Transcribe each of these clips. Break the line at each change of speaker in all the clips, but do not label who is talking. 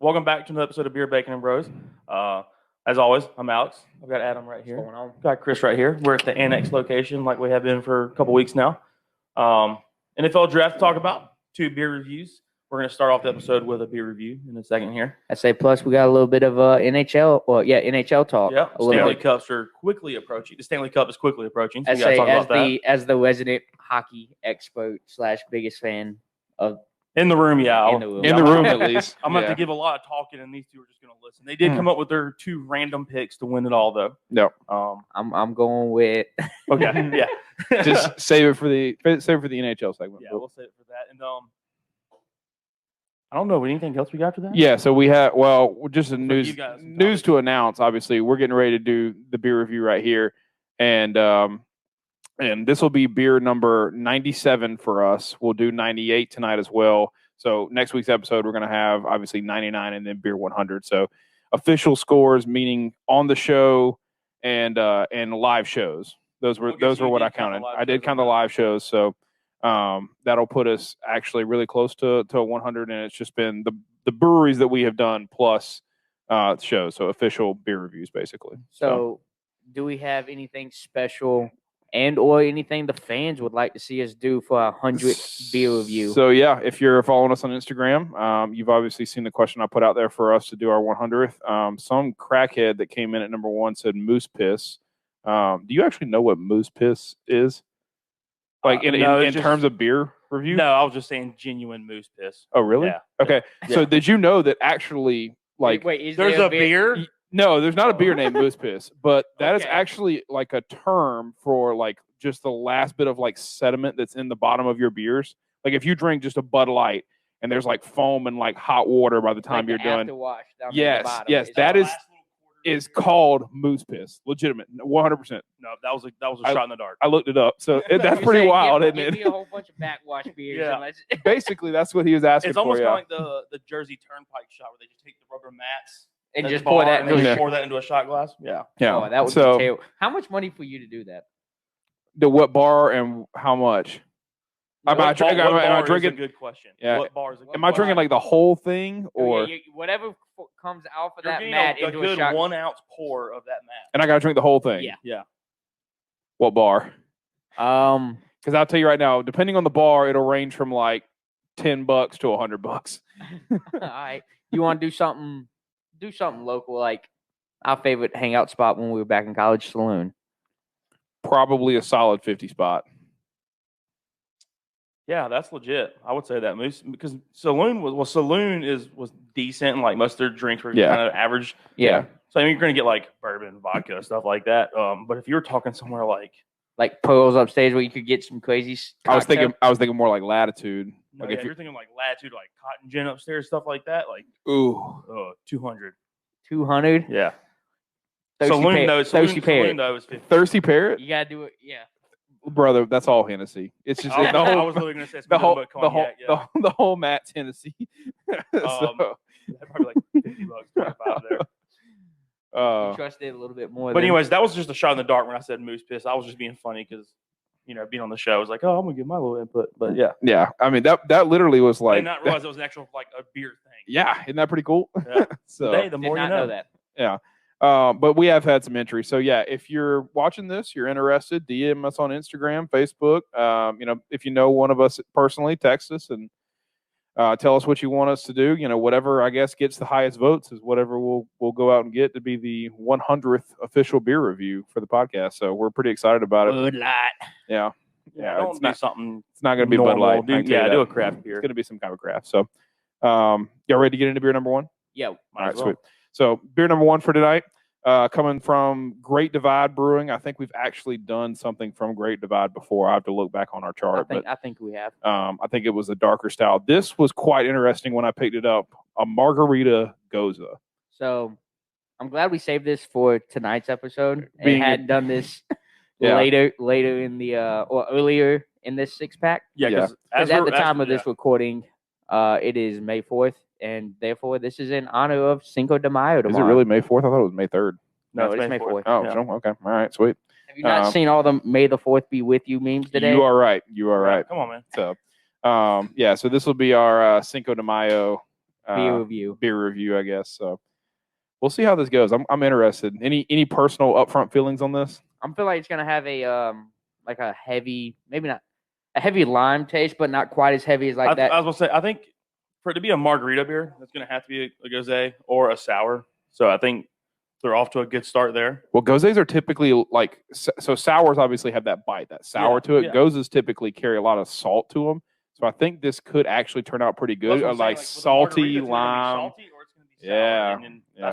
Welcome back to another episode of Beer, Bacon, and Bros. As always, I'm Alex. I've got Adam right here.
What's going on?
Got Chris right here. We're at the Annex location like we have been for a couple weeks now. NFL draft to talk about, 2 beer reviews. We're going to start off the episode with a beer review in a second here.
I say plus we got a little bit of NHL talk.
Yeah, Stanley Cups are quickly approaching. The Stanley Cup is quickly approaching. So
as the resident hockey expert / biggest fan of
in the room,
in the room at least.
I'm going to have to give a lot of talking, and these two are just going to listen. They did come up with their 2 random picks to win it all, though.
No,
I'm going with.
Okay, yeah.
Just save it for the NHL segment.
Yeah, we'll save it for that. And I don't know anything else we got for that.
Yeah, so we have just a news to announce. Obviously, we're getting ready to do the beer review right here, and this will be beer number 97 for us. We'll do 98 tonight as well. So next week's episode, we're going to have obviously 99 and then beer 100. So official scores, meaning on the show and live shows. Those were what I counted. I did count the live shows. So that'll put us actually really close to 100. And it's just been the breweries that we have done plus shows. So official beer reviews, basically.
So do we have anything special or anything the fans would like to see us do for our 100th beer review?
So, yeah, if you're following us on Instagram, you've obviously seen the question I put out there for us to do our 100th. Some crackhead that came in at number 1 said moose piss. Do you actually know what moose piss is? Like in terms of beer review?
No, I was just saying genuine moose piss.
Oh, really?
Yeah.
Okay. Yeah. So did you know that actually, like,
wait,
there's a beer?
No, there's not a beer named moose piss, but that is actually like a term for like just the last bit of like sediment that's in the bottom of your beers. Like if you drink just a Bud Light and there's like foam and like hot water by the time you're done. Yes, that is called moose piss. Legitimate, 100%.
No, that was a shot in the dark.
I looked it up, so that's pretty wild, isn't it?
Give me a whole bunch of backwash beers.
Yeah.
Basically, that's what he was asking
for. It's almost
like
the Jersey Turnpike shot where they just take the rubber mats
and just pour that
into a shot glass. Yeah.
Oh, that would be terrible. How much money for you to do that?
The what bar and how much? Am I drinking?
A good question.
Yeah.
What bar is
am I drinking like the whole thing or
whatever comes out for that mat into
a good
shot?
1 ounce pour of that mat?
And I gotta drink the whole thing.
Yeah.
What bar? Because I'll tell you right now, depending on the bar, it'll range from like $10 to $100.
All right. You want to do something? Do something local, like our favorite hangout spot when we were back in college, Saloon.
Probably a solid 50 spot.
Yeah, that's legit. I would say that Moose because Saloon was decent and like most of their drinks were kind of average.
Yeah.
So I mean, you're gonna get like bourbon, vodka, stuff like that. But if you were talking somewhere like
Pearls upstairs where you could get some crazy cocktail.
I was thinking more like Latitude.
No, like if you're thinking like Latitude, like Cotton Gin upstairs, stuff like that, like 200.
200?
Yeah.
Saloon though is 50.
Thirsty Parrot?
You gotta do it, yeah.
Brother, that's all Hennessy. It's just
I was literally gonna say
the whole mat's Hennessy.
Probably like $50 25 there.
You trust it a little bit more.
But anyways, that was just a shot in the dark when I said moose piss. I was just being funny because being on the show, I was like, oh, I'm gonna give my little input. But
yeah. I mean that literally was like.
I did not realize it was an actual like a beer thing.
Yeah, isn't that pretty cool?
Yeah.
So
the more you know
that.
Yeah. But we have had some entries. So yeah, if you're watching this, you're interested, DM us on Instagram, Facebook. If you know one of us personally, text us and tell us what you want us to do. Whatever I guess gets the highest votes is whatever we'll go out and get to be the 100th official beer review for the podcast. So we're pretty excited about it.
Bud Light.
Yeah.
It's not something.
It's not going to be Bud Light.
Do a craft beer.
It's going to be some kind of craft. So, y'all ready to get into beer number 1?
Yeah.
All right, sweet. So beer number 1 for tonight, coming from Great Divide Brewing. I think we've actually done something from Great Divide before. I have to look back on our chart.
I think we have.
I think it was a darker style. This was quite interesting when I picked it up. A Margarita Goza.
So I'm glad we saved this for tonight's episode and hadn't done this later in the or earlier in this 6-pack.
Yeah,
because at the time of this recording, it is May 4th. And therefore, this is in honor of Cinco de Mayo tomorrow.
Is it really May 4th? I thought it was May 3rd.
No, it's May 4th.
Oh, yeah. Okay. All right, sweet.
Have you not seen all the May the 4th be with you memes today?
You are right. Come on, man.
So,
so this will be our Cinco de Mayo
beer
review, I guess. So we'll see how this goes. I'm interested. Any personal upfront feelings on this?
I feel like it's gonna have a like a heavy, maybe not a heavy lime taste, but not quite as heavy as that.
I was gonna say, I think for it to be a margarita beer, it's gonna have to be a gose or a sour. So I think they're off to a good start there.
Well, goses are typically like, so sours obviously have that bite, that sour to it. Yeah. Goses typically carry a lot of salt to them. So I think this could actually turn out pretty good. Like salty lime. Yeah.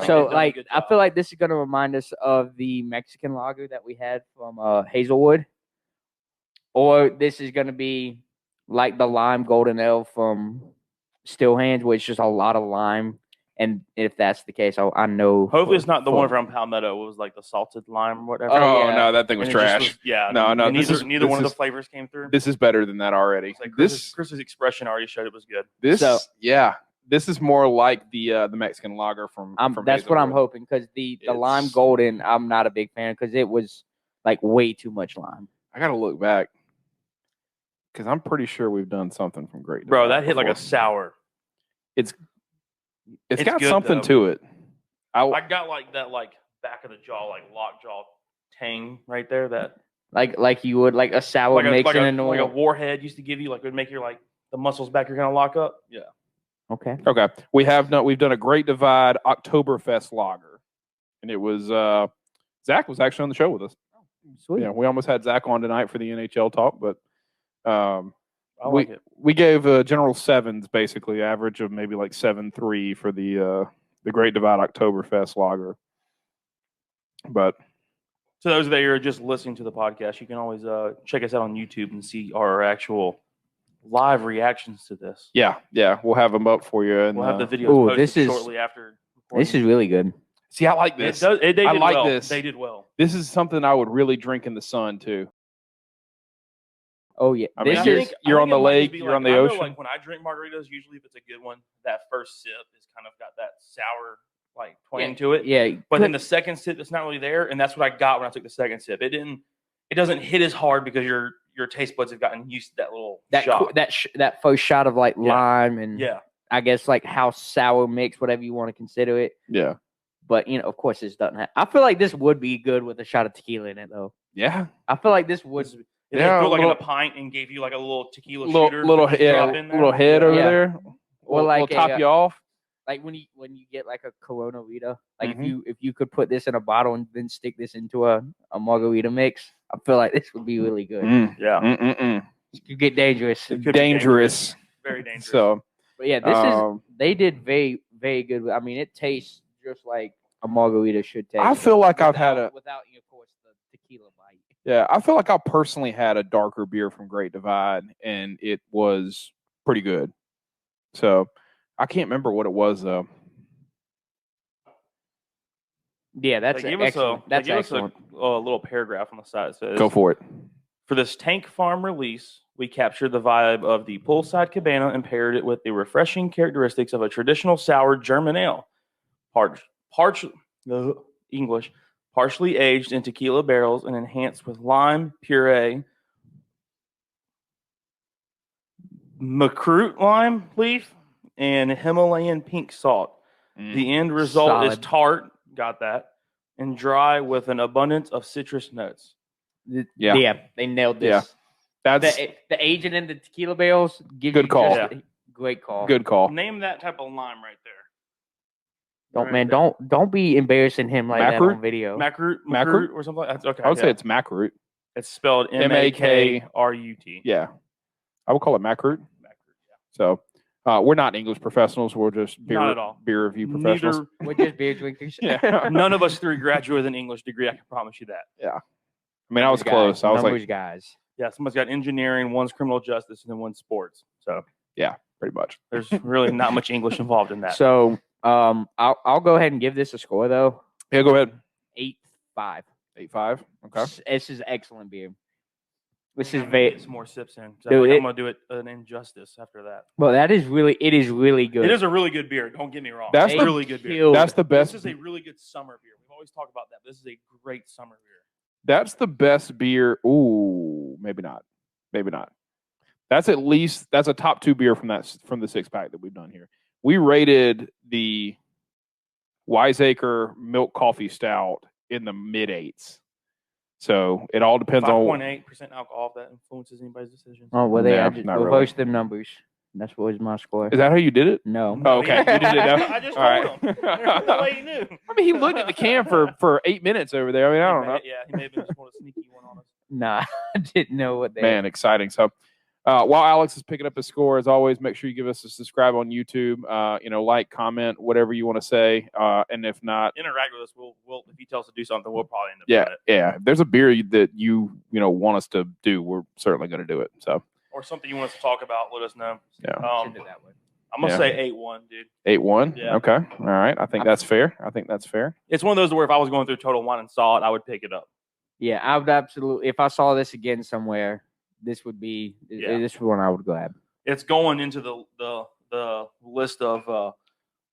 So I feel like this is going to remind us of the Mexican lager that we had from Hazelwood. Or this is going to be like the lime golden ale from Still Hands, where it's just a lot of lime. And if that's the case, I know.
Hopefully, it's not the one from Palmetto. It was like the salted lime or whatever.
Oh, yeah. No, that thing was trash. No.
Neither one of the flavors came through.
This is better than that already.
Like Chris's expression already showed it was good.
This is more like the Mexican lager from
that's what I'm hoping, because the lime golden, I'm not a big fan because it was like way too much lime.
I got to look back because I'm pretty sure we've done something from Great.
Bro, that hit like a sour.
It's got something to it.
I got like that, like back of the jaw, like lockjaw tang right there. That
like you would like a sour mixing
like a Warhead used to give you, like it would make your like the muscles back here kind of lock up. Yeah.
Okay.
We've done a Great Divide Oktoberfest lager, and it was Zach was actually on the show with us.
Oh, sweet.
Yeah, we almost had Zach on tonight for the NHL talk, but we gave general sevens, basically average of maybe like 7.3 for the Great Divide Oktoberfest lager. But
so those that are just listening to the podcast, you can always check us out on YouTube and see our actual live reactions to this.
Yeah, we'll have them up for you, and
we'll have the videos posted shortly after.
This is really good.
See, I like this.
I like this. They did well.
This is something I would really drink in the sun too.
Oh yeah,
you're on the lake, you're on the ocean.
Like when I drink margaritas, usually if it's a good one, that first sip is kind of got that sour like twang to it.
Yeah,
but then the second sip, it's not really there, and that's what I got when I took the second sip. It doesn't hit as hard because your taste buds have gotten used to that little shot.
that first shot of like lime and I guess like how sour mix, whatever you want to consider it.
Yeah.
But of course, this doesn't have. I feel like this would be good with a shot of tequila in it, though.
Yeah.
I feel like this would.
If they put like in a pint and gave you like a little tequila shooter,
little head over there,
or like
top you off.
Like when you get like a Corona Rita, like if you could put this in a bottle and then stick this into a margarita mix, I feel like this would be really good. It could get dangerous.
It could dangerous.
Very dangerous.
So,
but yeah, this is they did very, very good. I mean, it tastes just like a margarita should taste.
I feel like
without,
I've had
without, of course, the tequila bite.
Yeah, I feel like I personally had a darker beer from Great Divide, and it was pretty good. So I can't remember what it was though.
Yeah, that's excellent. That's excellent.
A little paragraph on the side. It says,
"Go for it."
For this Tank Farm release, we captured the vibe of the poolside cabana and paired it with the refreshing characteristics of a traditional sour German ale, partially aged in tequila barrels and enhanced with lime puree, Macroot lime leaf, and Himalayan pink salt. The end result is tart, got that, and dry with an abundance of citrus notes.
Yeah, they nailed this.
Yeah. That's
the agent in the tequila barrels.
Good call.
Great call.
Good call.
Name that type of lime right there.
Don't be embarrassing him like that on video.
Macroot or something like that. Okay,
I would say it's Macroot.
It's spelled Makrut.
Yeah, I would call it Macroot. So we're not English professionals. We're just beer review professionals.
We're just beer drinkers.
Yeah.
None of us three graduated with an English degree. I can promise you that.
Yeah. I mean, I was close. I was like,
guys.
Yeah, someone's got engineering, one's criminal justice, and then one's sports. So
yeah, pretty much.
There's really not much English involved in that.
So I'll go ahead and give this a score though.
Yeah, go ahead.
8.5.
8.5. Okay.
This is excellent beer. This
is
very.
Get some more sips in. I'm gonna do it an injustice after that.
Well, it is really good.
It is a really good beer. Don't get me wrong.
That's
a really good beer.
That's the best.
This is a really good summer beer. We've always talked about that. This is a great summer beer.
That's the best beer. Ooh, maybe not. Maybe not. That's a top 2 beer from the 6-pack that we've done here. we rated the Wiseacre Milk Coffee Stout in the mid-8s. So it all depends on
5.8% alcohol. If that influences anybody's decision.
Oh, well,
Yeah,
I just
not
reverse
really.
them numbers. That's what was my score.
Is that how you did it?
No.
Oh, okay. You did it.
I just
All
told him. There's no way he knew.
I mean, he looked at the can for 8 minutes over there. I mean, I don't know.
Yeah, he may have been just one of the sneaky one on us.
Nah, I didn't know what they.
Man, exciting. So, while Alex is picking up his score, as always, make sure you give us a subscribe on YouTube. Like, comment, whatever you want to say. And if not,
interact with us. We'll if he tells us to do something, we'll probably end up doing it.
Yeah. If there's a beer that you want us to do, we're certainly going to do it. So,
or something you want us to talk about, let us know.
Yeah.
I'm gonna say 8-1, dude.
8-1.
Yeah.
Okay. All right. I think that's fair.
It's one of those where if I was going through Total Wine and saw it, I would pick it up.
Yeah, I would absolutely. If I saw this again somewhere, this would be this one I would grab.
It's going into the list of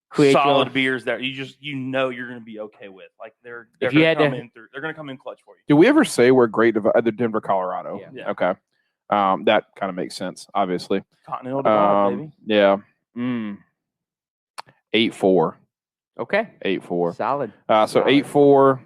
Create
solid
your-
beers that you're going to be okay with. Like they're
If
going
you
to
had
come
to-
in through. They're going to come in clutch for you.
Did we ever say we're great at Denver, Colorado?
Yeah.
Okay. That kind of makes sense, obviously.
Continental Divide, baby.
Yeah. 8-4.
Okay.
8-4.
Solid.
So
Solid.
8-4,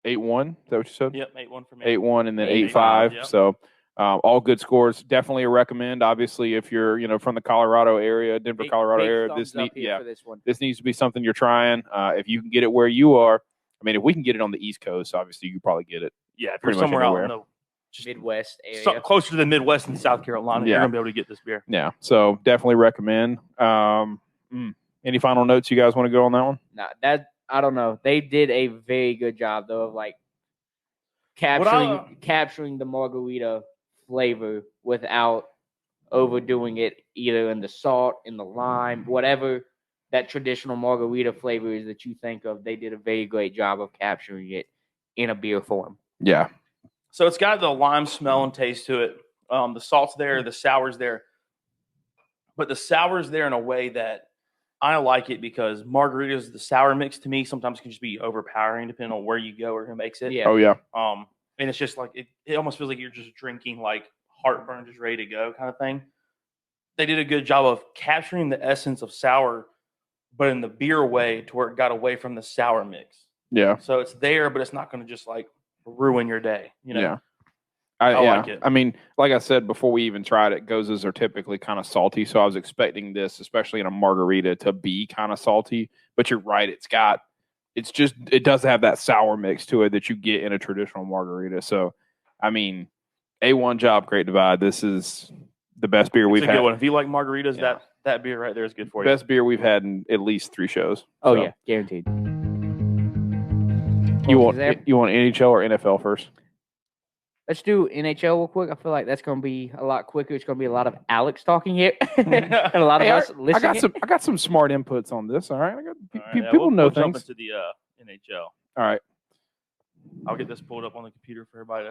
8-1. Is that what you said?
Yep, 8-1 for me.
8-1 and then
8-5,
8-5.
yep.
So all good scores. Definitely a recommend. Obviously, if you're from the Colorado area, Denver, Colorado
Big
area,
thumbs up here for this one.
this needs to be something you're trying. If you can get it where you are, I mean, if we can get it on the East Coast, obviously you can probably get it.
Yeah, if you're
pretty much
somewhere out in
anywhere.
the
Midwest area.
closer to the Midwest and South Carolina,
Yeah.
you're going to be able to get this beer.
Yeah. So definitely recommend. Any final notes you guys want to go on that one?
Nah, that I don't know. They did a very good job though of like capturing the margarita flavor without overdoing it, either in the salt, in the lime, whatever that traditional margarita flavor is that you think of. They did a very great job of capturing it in a beer form.
Yeah.
So it's got the lime smell and taste to it. The salt's there, the sour's there. But the sour's there in a way that I like it because margaritas, the sour mix to me sometimes can just be overpowering depending on where you go or who makes it.
Yeah.
Oh, yeah.
And it's just like it almost feels like you're just drinking like heartburn, just ready to go kind of thing. They did a good job of capturing the essence of sour, but in the beer way to where it got away from the sour mix.
Yeah.
So it's there, but it's not going to just like ruin your day.
Yeah.
I like it.
I mean, like I said before we even tried it, gozas are typically kind of salty. So I was expecting this, especially in a margarita, to be kind of salty. But you're right. It does have that sour mix to it that you get in a traditional margarita. So, I mean, A1 job, Great Divide. This is the best beer we've
It's a
had.
good one. If you like margaritas,
Yeah.
that beer right there is good for you.
Best beer we've had in at least 3 shows.
Oh
So,
yeah, guaranteed.
You
What was
want
there?
NHL or NFL first?
Let's do NHL real quick. I feel like that's going to be a lot quicker. It's going to be a lot of Alex talking here, and a lot of us listening.
I got some smart inputs on this. All right,
All right,
people know
we'll jump
things.
into the NHL.
All right,
I'll get this pulled up on the computer for everybody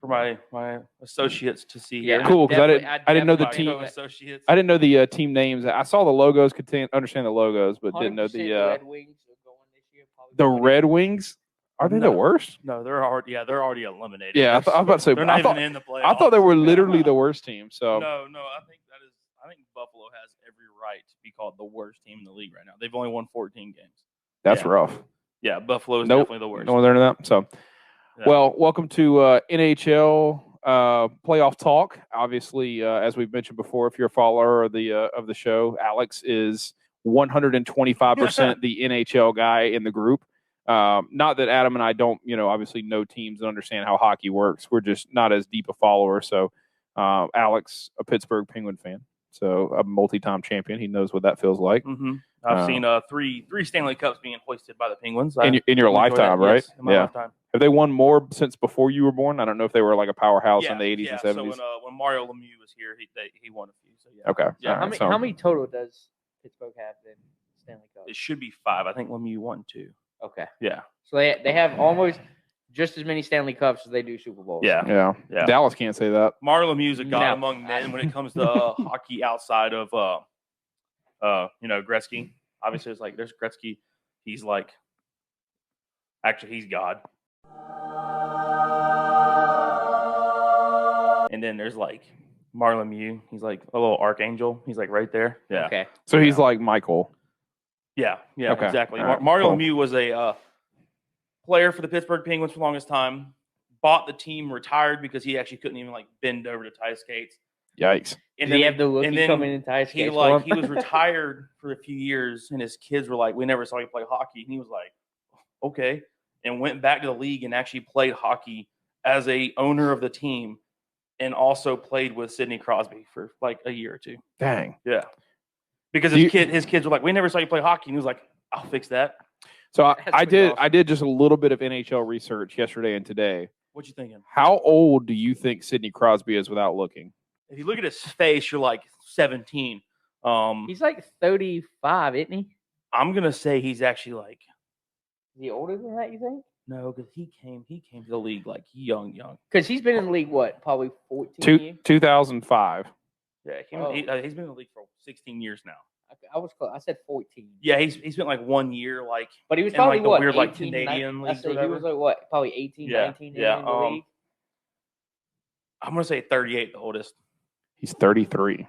for my associates to see.
Yeah,
here.
cool. Because
definitely-
I didn't know the
My
team.
co-associates.
I didn't know the team names. I saw the logos. Could understand the logos, but didn't know
100%
the
Red Wings are going this year. Probably
the
winning.
Red Wings. Are they the
No.
worst?
No, they're already eliminated.
Yeah, I was about to say.
They're not
I thought
even in the playoffs.
I thought they were literally the worst team. So
No, I think Buffalo has every right to be called the worst team in the league right now. They've only won 14 games.
that's
yeah.
rough.
Yeah, Buffalo is
Nope.
definitely the worst.
No one learned that. So,
Yeah.
well, welcome to NHL playoff talk. Obviously, as we've mentioned before, if you're a follower of the show, Alex is 125% the NHL guy in the group. Not that Adam and I don't, obviously know teams and understand how hockey works. We're just not as deep a follower. So, Alex, a Pittsburgh Penguin fan, so a multi-time champion. He knows what that feels like.
Mm-hmm. I've seen three Stanley Cups being hoisted by the Penguins
In your
enjoy
lifetime,
that.
right?
Yes, in my lifetime.
Have they won more since before you were born? I don't know if they were like a powerhouse in the 80s
yeah.
and 70s.
So when Mario Lemieux was here, he won a few. So yeah.
Okay.
Yeah.
All right.
How many total does Pittsburgh have in Stanley Cup?
It should be 5. I think Lemieux won 2.
Okay,
Yeah.
so they have almost just as many Stanley Cups as they do Super Bowls.
Yeah.
Yeah. Dallas can't say that.
Mario Lemieux is a god
No.
among men when it comes to hockey outside of Gretzky. Obviously, it's like there's Gretzky. He's like, actually, he's God. And then there's like Marlon Mew. He's like a little archangel. He's like right there. Yeah.
Okay.
So he's like Michael.
Yeah. Yeah.
Okay.
Exactly.
All right,
Marlon
cool.
Mew was a player for the Pittsburgh Penguins for the longest time. Bought the team, retired because he actually couldn't even like bend over to tie skates.
Yikes.
And then have the rookie come in and tie skates for him?
He was retired for a few years, and his kids were like, "We never saw you play hockey." And he was like, "Okay," and went back to the league and actually played hockey as a owner of the team, and also played with Sidney Crosby for like a year or two.
Dang.
Yeah, because his kids were like, "We never saw you play hockey," and he was like, "I'll fix that."
So I did just a little bit of NHL research yesterday and today.
What you thinking?
How old do you think Sidney Crosby is without looking?
If you look at his face, you're like 17.
He's like 35, isn't he?
I'm gonna say he's actually like.
Is he older than that? You think?
No, because he came to the league like young.
Because he's been in the league what, probably 14 years?
2005.
Yeah, he's been in the league for 16 years now.
I was close. I said 14.
Yeah, he's spent like 1 year like.
But he was probably
in, like,
what,
the weird
18,
like Canadian league.
He was like what, probably 18, 19 in the league.
I'm gonna say 38, the oldest.
He's 33.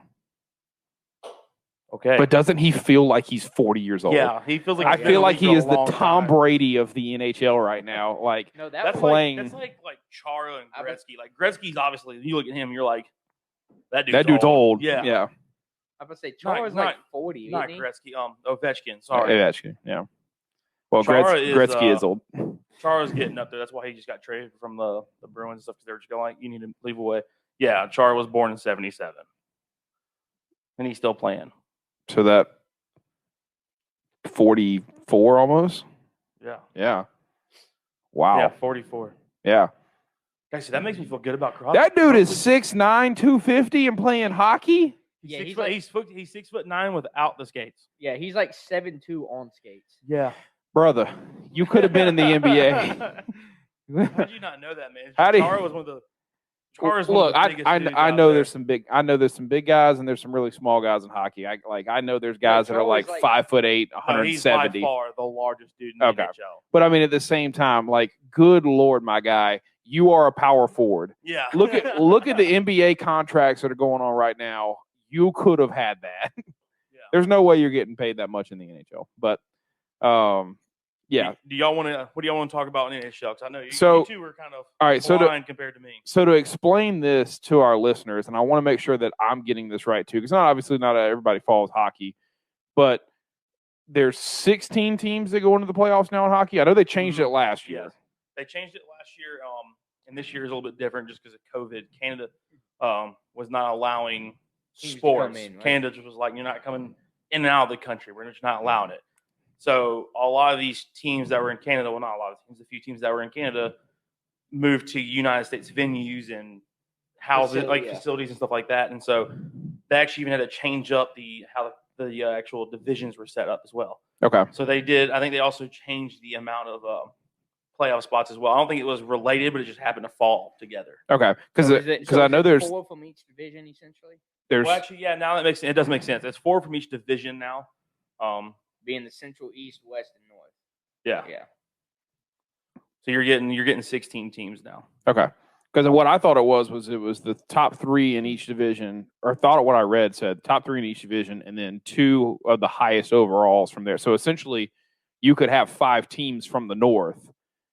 Okay,
but doesn't he feel like he's 40 years old?
Yeah, he feels like.
I feel like he is the Tom Brady of the NHL right now. Like
no,
that's
playing.
That's like Chara and Gretzky. Like Gretzky's obviously. You look at him, you're like, that
dude's old.
Yeah.
I'm gonna say Chara's like 40.
Not
isn't he?
Gretzky. Ovechkin. Sorry.
Ovechkin. Yeah. Well, Gretzky is old.
Chara's getting up there. That's why he just got traded from the Bruins and stuff because they were just going like, you need to leave away. Yeah, Chara was born in 77, and he's still playing.
So that 44 almost.
Yeah.
Yeah. Wow.
Yeah, 44.
Yeah.
Guys, that makes me feel good about Crosby.
That dude is 6'9", 250 and playing hockey.
Yeah, he's 6'9" without the skates.
Yeah, he's like 7'2" on skates.
Yeah.
Brother, you could have been in the NBA.
How did you not know that, man?
Chara
was one of the. Chara's
Look,
one of the biggest dudes
I
out
know
there.
there's some big guys and there's some really small guys in hockey. I know there's guys that are like 5'8", 170.
He's by far the largest dude in the NHL.
But I mean, at the same time, like, good Lord, my guy, you are a power forward.
Yeah.
Look at the NBA contracts that are going on right now. You could have had that.
Yeah.
There's no way you're getting paid that much in the NHL. But yeah.
Do y'all want to? What do y'all want to talk about in the NHL? Because I know you two were kind of
all right.
blind compared to me.
So to explain this to our listeners, and I want to make sure that I'm getting this right too, because not everybody follows hockey, but there's 16 teams that go into the playoffs now in hockey. I know they changed it last year.
Yes. They changed it last year, and this year is a little bit different just because of COVID. Canada was not allowing sports.
In, right?
Canada just was like, you're not coming in and out of the country. We're just not allowing it. So a lot of these teams that were in Canada, well, not a lot of teams, a few teams that were in Canada moved to United States venues and houses, facilities and stuff like that. And so they actually even had to change up how the actual divisions were set up as well.
Okay.
So they did. I think they also changed the amount of playoff spots as well. I don't think it was related, but it just happened to fall together.
Okay. Because I know there's
4 from each division essentially.
Well, actually, yeah. Now it does make sense. It's 4 from each division now.
Being the Central, East, West, and North.
Yeah.
Yeah.
So you're getting 16 teams now.
Okay. Because what I thought it was the top 3 in each division, or thought what I read said top 3 in each division, and then 2 of the highest overalls from there. So essentially, you could have 5 teams from the North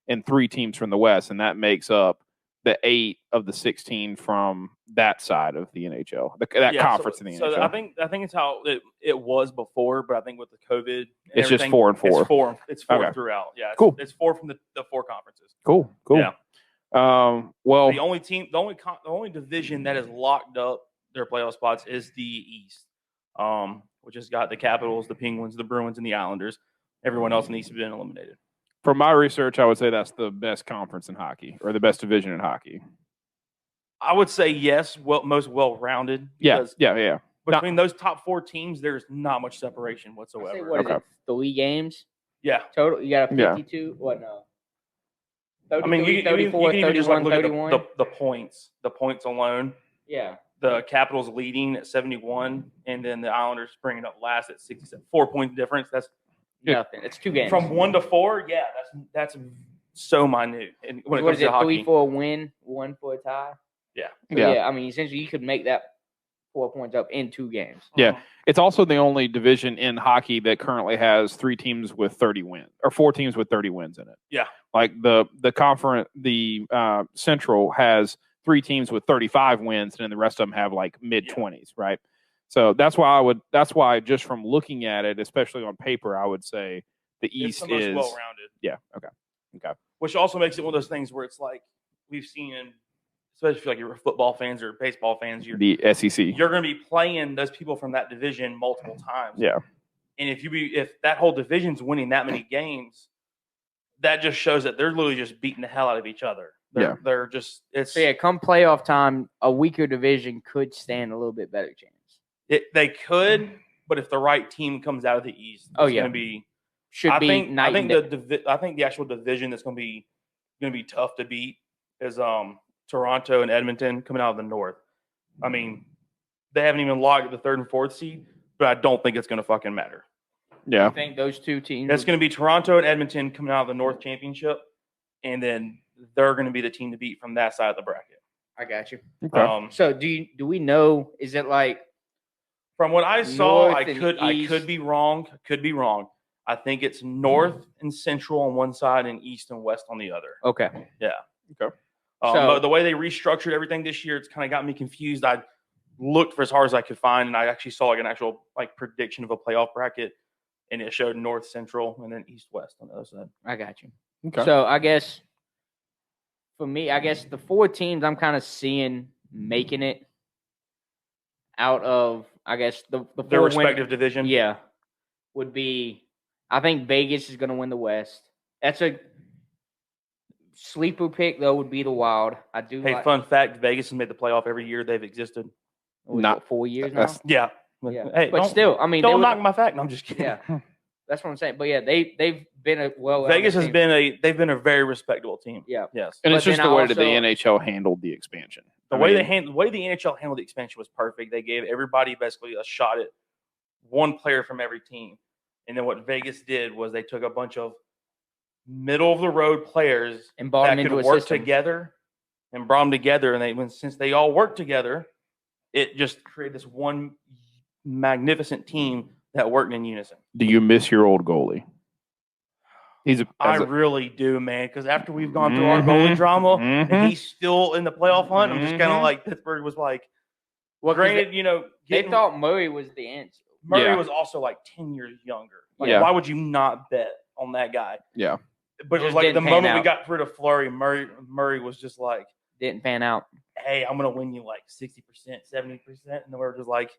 and 3 teams from the West, and that makes up the 8 of the 16 from that side of the NHL, conference in the NHL.
So I think it's how it was before, but I think with the COVID,
it's just 4 and 4.
It's 4
okay.
throughout. Yeah,
cool.
It's 4 from the 4 conferences.
Cool.
Yeah.
Well,
the only division that has locked up their playoff spots is the East, which has got the Capitals, the Penguins, the Bruins, and the Islanders. Everyone else in the East has been eliminated.
From my research, I would say that's the best conference in hockey, or the best division in hockey.
I would say yes, most well-rounded.
Yeah.
Between those top 4 teams, there's not much separation whatsoever.
What is it? 3 games?
Yeah.
Total? You got a 52? What, no?
33, I mean, you
34,
can even
31,
just look
31.
at the points. The points alone.
Yeah.
The Capitals leading at 71, and then the Islanders bringing up last at 67. 4 point difference. That's
nothing. It's 2 games.
From 1 to 4, yeah, that's so minute. And when it comes to hockey,
3 for a win, 1 for a tie.
Yeah.
So, yeah. I mean, essentially, you could make that 4 points up in 2 games.
Yeah. It's also the only division in hockey that currently has 3 teams with 30 wins or 4 teams with 30 wins in it.
Yeah.
Like the conference, the Central has 3 teams with 35 wins, and then the rest of them have like mid-20s, right? So that's why just from looking at it, especially on paper, I would say the East
it's the most
is
well-rounded.
Yeah. Okay.
Which also makes it one of those things where it's like we've seen in, especially if like you're football fans or baseball fans,
The SEC.
You're going to be playing those people from that division multiple times.
Yeah.
And if that whole division's winning that many games, that just shows that they're literally just beating the hell out of each other. They're just it's
So come playoff time, a weaker division could stand a little bit better chance.
They could, but if the right team comes out of the East, it's going to be I think the actual division that's going to be tough to beat is Toronto and Edmonton coming out of the North. I mean, they haven't even logged the 3rd and 4th seed, but I don't think it's going to fucking matter.
Yeah.
I think those 2 teams.
It's going to be Toronto and Edmonton coming out of the North Championship, and then they're going to be the team to beat from that side of the bracket.
I got you.
Okay.
So do we know? Is it like
from what I saw? I
East?
could be wrong. I think it's North and Central on one side and East and West on the other.
Okay.
Yeah.
Okay.
But the way they restructured everything this year, it's kind of got me confused. I looked for as hard as I could find, and I actually saw like an actual like prediction of a playoff bracket, and it showed North, Central, and then East, West on the other side.
I got you.
Okay.
So I guess for me, the 4 teams I'm kind of seeing making it out of, I guess, the
their respective division.
Yeah, would be. I think Vegas is going to win the West. That's a sleeper pick, though. Would be the Wild. I do.
Hey, fun fact: Vegas has made the playoff every year they've existed.
Not 4 years now.
Yeah.
Hey, but still, I mean,
don't knock my fact. No, I'm just kidding.
Yeah, that's what I'm saying. But yeah, they've been a
Vegas has been a very respectable team.
Yeah.
Yes.
And it's just the way that the NHL handled the expansion.
The way the NHL handled the expansion was perfect. They gave everybody basically a shot at one player from every team. And then what Vegas did was they took a bunch of middle of the road players
and brought them
that
into
could
a
work
system.
together and brought them together. And since they all worked together, it just created this one magnificent team that worked in unison.
Do you miss your old goalie?
I really do, man. Because after we've gone through our goalie drama, and he's still in the playoff hunt, I'm just kind of like Pittsburgh was like. Well, granted,
they thought Murray was the answer.
Murray was also like 10 years younger. Like, why would you not bet on that guy?
Yeah.
But it was like the moment we got rid of Fleury, Murray was just like.
Didn't pan out.
Hey, I'm going to win you like 60%, 70%. And then we're just like,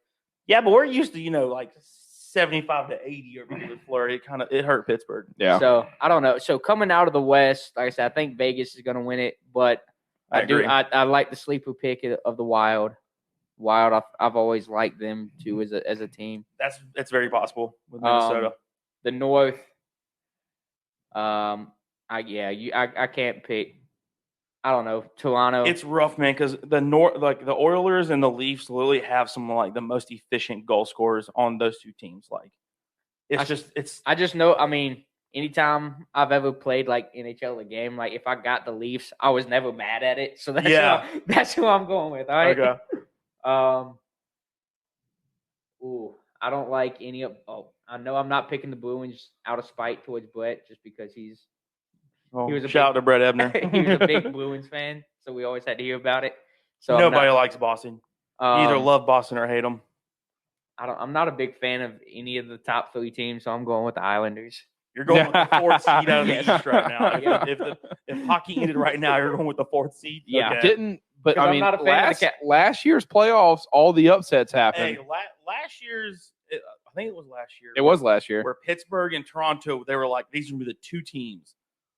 yeah, but we're used to, like 75 to 80 over here with Fleury. It hurt Pittsburgh.
Yeah.
So, I don't know. So, coming out of the West, like I said, I think Vegas is going to win it. But I like the sleeper pick of the Wild. I've always liked them too as a team.
That's very possible with Minnesota.
The North, I can't pick. I don't know, Toronto.
It's rough, man, because the North, like the Oilers and the Leafs, literally have some like the most efficient goal scorers on those 2 teams. Like, I just know. I mean, anytime I've ever played like NHL a game, like if I got the Leafs, I was never mad at it. So that's who I'm going with. All right. Okay.
I don't like any of. Oh, I know I'm not picking the Bruins out of spite towards Brett just because he was
shout out to Brett Ebner.
He was a big Bruins fan, so we always had to hear about it. So
nobody likes Boston. You either love Boston or hate them.
I'm not a big fan of any of the top 3 teams, so I'm going with the Islanders.
You're going with the 4th seed out of the East right now. Yeah. If hockey ended right now, you're going with the 4th seed.
Yeah,
okay.
But I mean, last year's playoffs, all the upsets happened.
Hey, last year's, I think it was last year.
It was last year.
Where Pittsburgh and Toronto, they were like, these are going to be the 2 teams.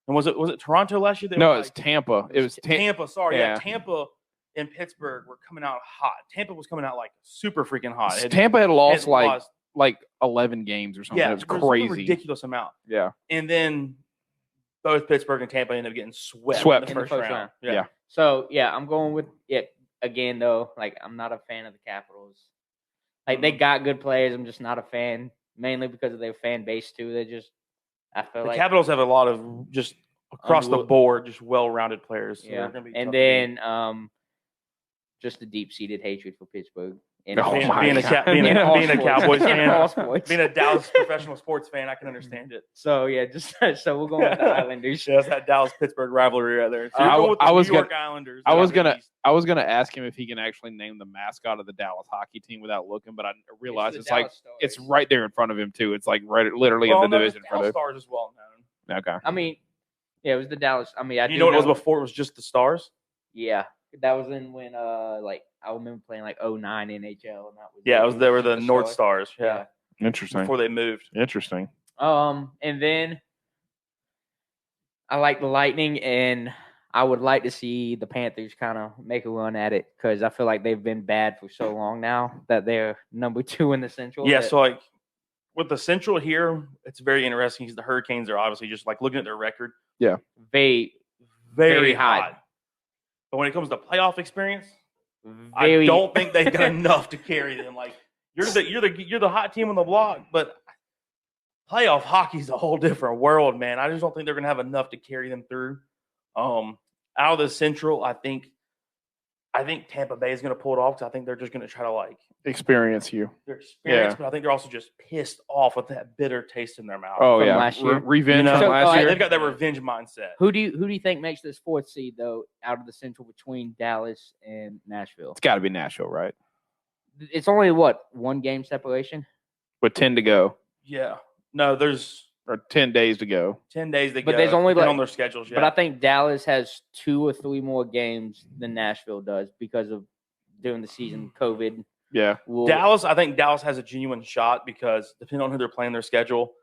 And was it Toronto last year?
No, it was Tampa. It was
Tampa. Sorry, yeah. Tampa and Pittsburgh were coming out hot. Tampa was coming out like super freaking hot.
Tampa had lost like 11 games or something.
Yeah,
it was crazy,
a ridiculous amount.
Yeah,
and then both Pittsburgh and Tampa ended up getting swept in the first round.
Yeah.
So I'm going with it again though. Like I'm not a fan of the Capitals. Like they got good players. I'm just not a fan, mainly because of their fan base too. I feel like
the Capitals have a lot of just across the board, just well-rounded players. So
and then just the deep-seated hatred for Pittsburgh. In
Oh
being,
my
being a
God.
being
In all
a
sports.
Cowboys
In
fan,
all sports.
being a Dallas professional sports fan, I can understand it.
So yeah, just so we're going with the Islanders.
Yeah, that's that Dallas-Pittsburgh rivalry right there. So you're
I-
going with the
I was
New York
gonna-
Islanders.
I was
in the
gonna
East.
ask him if he can actually name the mascot of the Dallas hockey team without looking, but I realized it's like
Dallas Stars.
it's right there in front of him too. It's like literally
Well,
in the
no,
division in front
Dallas
of
Stars is well known.
him. Okay.
I mean, yeah, it was the Dallas. I mean, I
You
do
know what it was before? It was just the Stars.
Yeah, that was in when like I remember playing like 09 NHL, and that was
Yeah, they were the
just
North Stars. Yeah,
Interesting.
before they moved.
Interesting.
And then I like the Lightning, and I would like to see the Panthers kind of make a run at it because I feel like they've been bad for so long now that they're number 2 in the Central.
Yeah, so like with the Central here, it's very interesting because the Hurricanes are obviously just like looking at their record,
very
very
hot.
hot. But when it comes to playoff experience,
very
I don't think they've got enough to carry them. Like you're the hot team on the block, but playoff hockey's a whole different world, man. I just don't think they're gonna have enough to carry them through. Out of the Central, I think Tampa Bay is gonna pull it off because I think they're just gonna try to like
Experience you.
their experience,
Yeah.
but I think they're also just pissed off with that bitter taste in their mouth.
Oh
From
yeah.
last year.
Revenge
You know,
from last year.
They've got that revenge mindset.
Who do you think makes this 4th seed though out of the Central between Dallas and Nashville?
It's got to be Nashville, right?
It's only what 1 game separation.
With 10 to go
Yeah. No, there's
or 10 days to go.
10 days to
But
go.
there's only,
Depending
like-
on their schedules. Yeah.
But I think Dallas has 2 or 3 more games than Nashville does because of during the season COVID.
Yeah.
I think Dallas has a genuine shot because depending on who they're playing their schedule,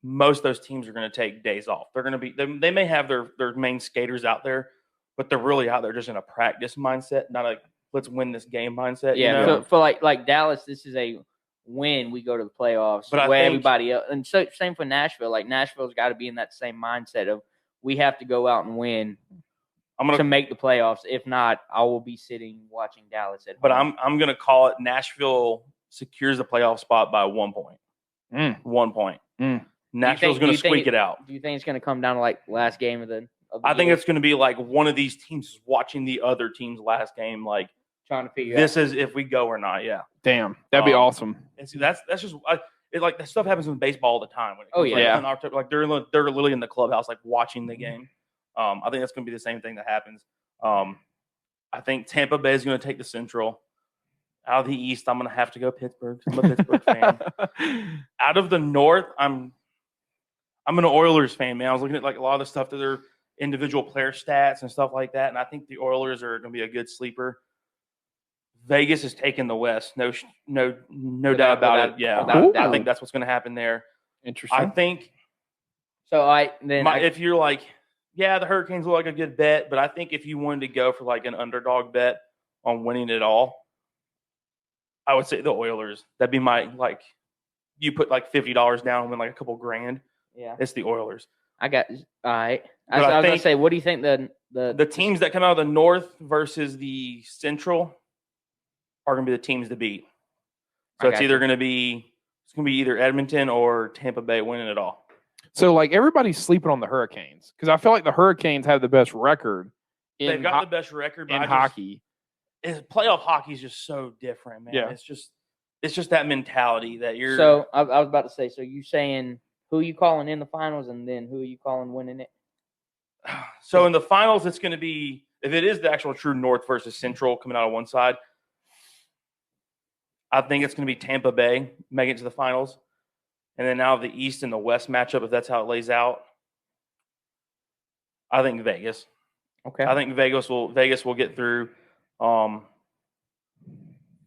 most of those teams are going to take days off. They're going to be they may have their main skaters out there, but they're really out there just in a practice mindset, not a let's win this game mindset.
Yeah,
you know?
for like Dallas, this is a win. We go to the playoffs.
But I
where
think-
everybody else, and so same for Nashville. Like Nashville's got to be in that same mindset of we have to go out and win to make the playoffs. If not, I will be sitting watching Dallas at home.
But I'm going to call it Nashville secures the playoff spot by 1 point. 1 point. Nashville's going to squeak it out.
Do you think it's going to come down to like last game of the
I think
year?
it's going to be like one of these teams watching the other team's last game, like
Trying to figure
this
out.
is if we go or not. Yeah,
Damn. That'd be awesome.
and see that's just like that stuff happens in baseball all the time. When it
Oh,
comes,
yeah.
like, in October, like they're literally in the clubhouse like watching the game. I think that's going to be the same thing that happens. I think Tampa Bay is going to take the Central. Out of the East, I'm going to have to go Pittsburgh. I'm a Pittsburgh fan. Out of the North, I'm an Oilers fan, man. I was looking at like a lot of the stuff that their individual player stats and stuff like that, and I think the Oilers are going to be a good sleeper. Vegas is taking the West, no doubt about it. Yeah,
without
I
doubt.
think that's what's going to happen there.
Interesting.
I think
So
if you're like, yeah, the Hurricanes look like a good bet, but I think if you wanted to go for like an underdog bet on winning it all, I would say the Oilers. That'd be my like. You put like $50 down and win like a couple grand.
yeah,
It's the Oilers.
I got all right.
But
I
I
was gonna
think-
say, what do you think
The teams that come out of the North versus the Central are going to be the teams to beat. So
I
it's
got
either
you.
going to be either Edmonton or Tampa Bay winning it all.
So, like, everybody's sleeping on the Hurricanes because I feel like the Hurricanes have the best record
They've
in,
got the best record but
in
I just-
hockey.
Playoff hockey is just so different, man.
Yeah.
It's just that mentality that you're.
So I was about to say. So you saying who are you calling in the finals, and then who are you calling winning it?
So in the finals, it's going to be if it is the actual true North versus Central coming out of one side. I think it's going to be Tampa Bay making it to the finals, and then now the East and the West matchup. If that's how it lays out, I think Vegas.
Okay.
I think Vegas will get through.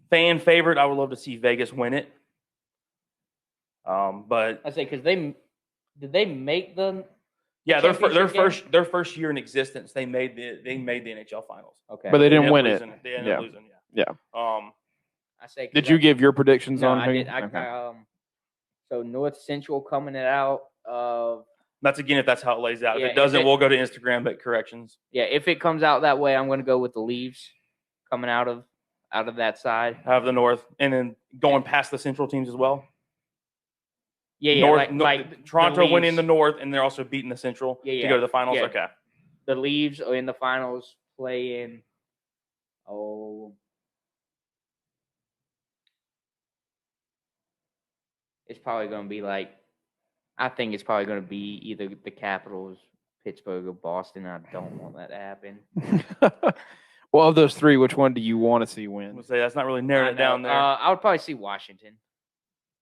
Fan favorite, I would love to see Vegas win it. But
I say because did they make the
yeah,
championship
their first year in existence, they made the NHL finals.
okay?
But they didn't
ended up
win it.
losing They ended up losing.
Yeah.
I say 'cause
Did you give your predictions
No,
on
I
who?
did.
Okay.
So North Central coming it out of
That's again if that's how it lays out.
Yeah,
if
if
it doesn't,
it-
we'll go to Instagram. But corrections.
yeah. If it comes out that way, I'm going to go with the Leaves coming out of that side.
Out of the North, and then going past the Central teams as well.
Yeah, yeah.
North,
like
Toronto
the
winning
Leaves.
the North, and they're also beating the Central
Yeah,
to
yeah.
go to the finals.
Yeah.
Okay.
The Leaves are in the finals playing. Oh, it's probably going to be like, I think it's probably going to be either the Capitals, Pittsburgh, or Boston. I don't want that to happen.
Well, of those three, which one do you want to see win?
We'll say that's not really narrowing it down there.
I would probably see Washington.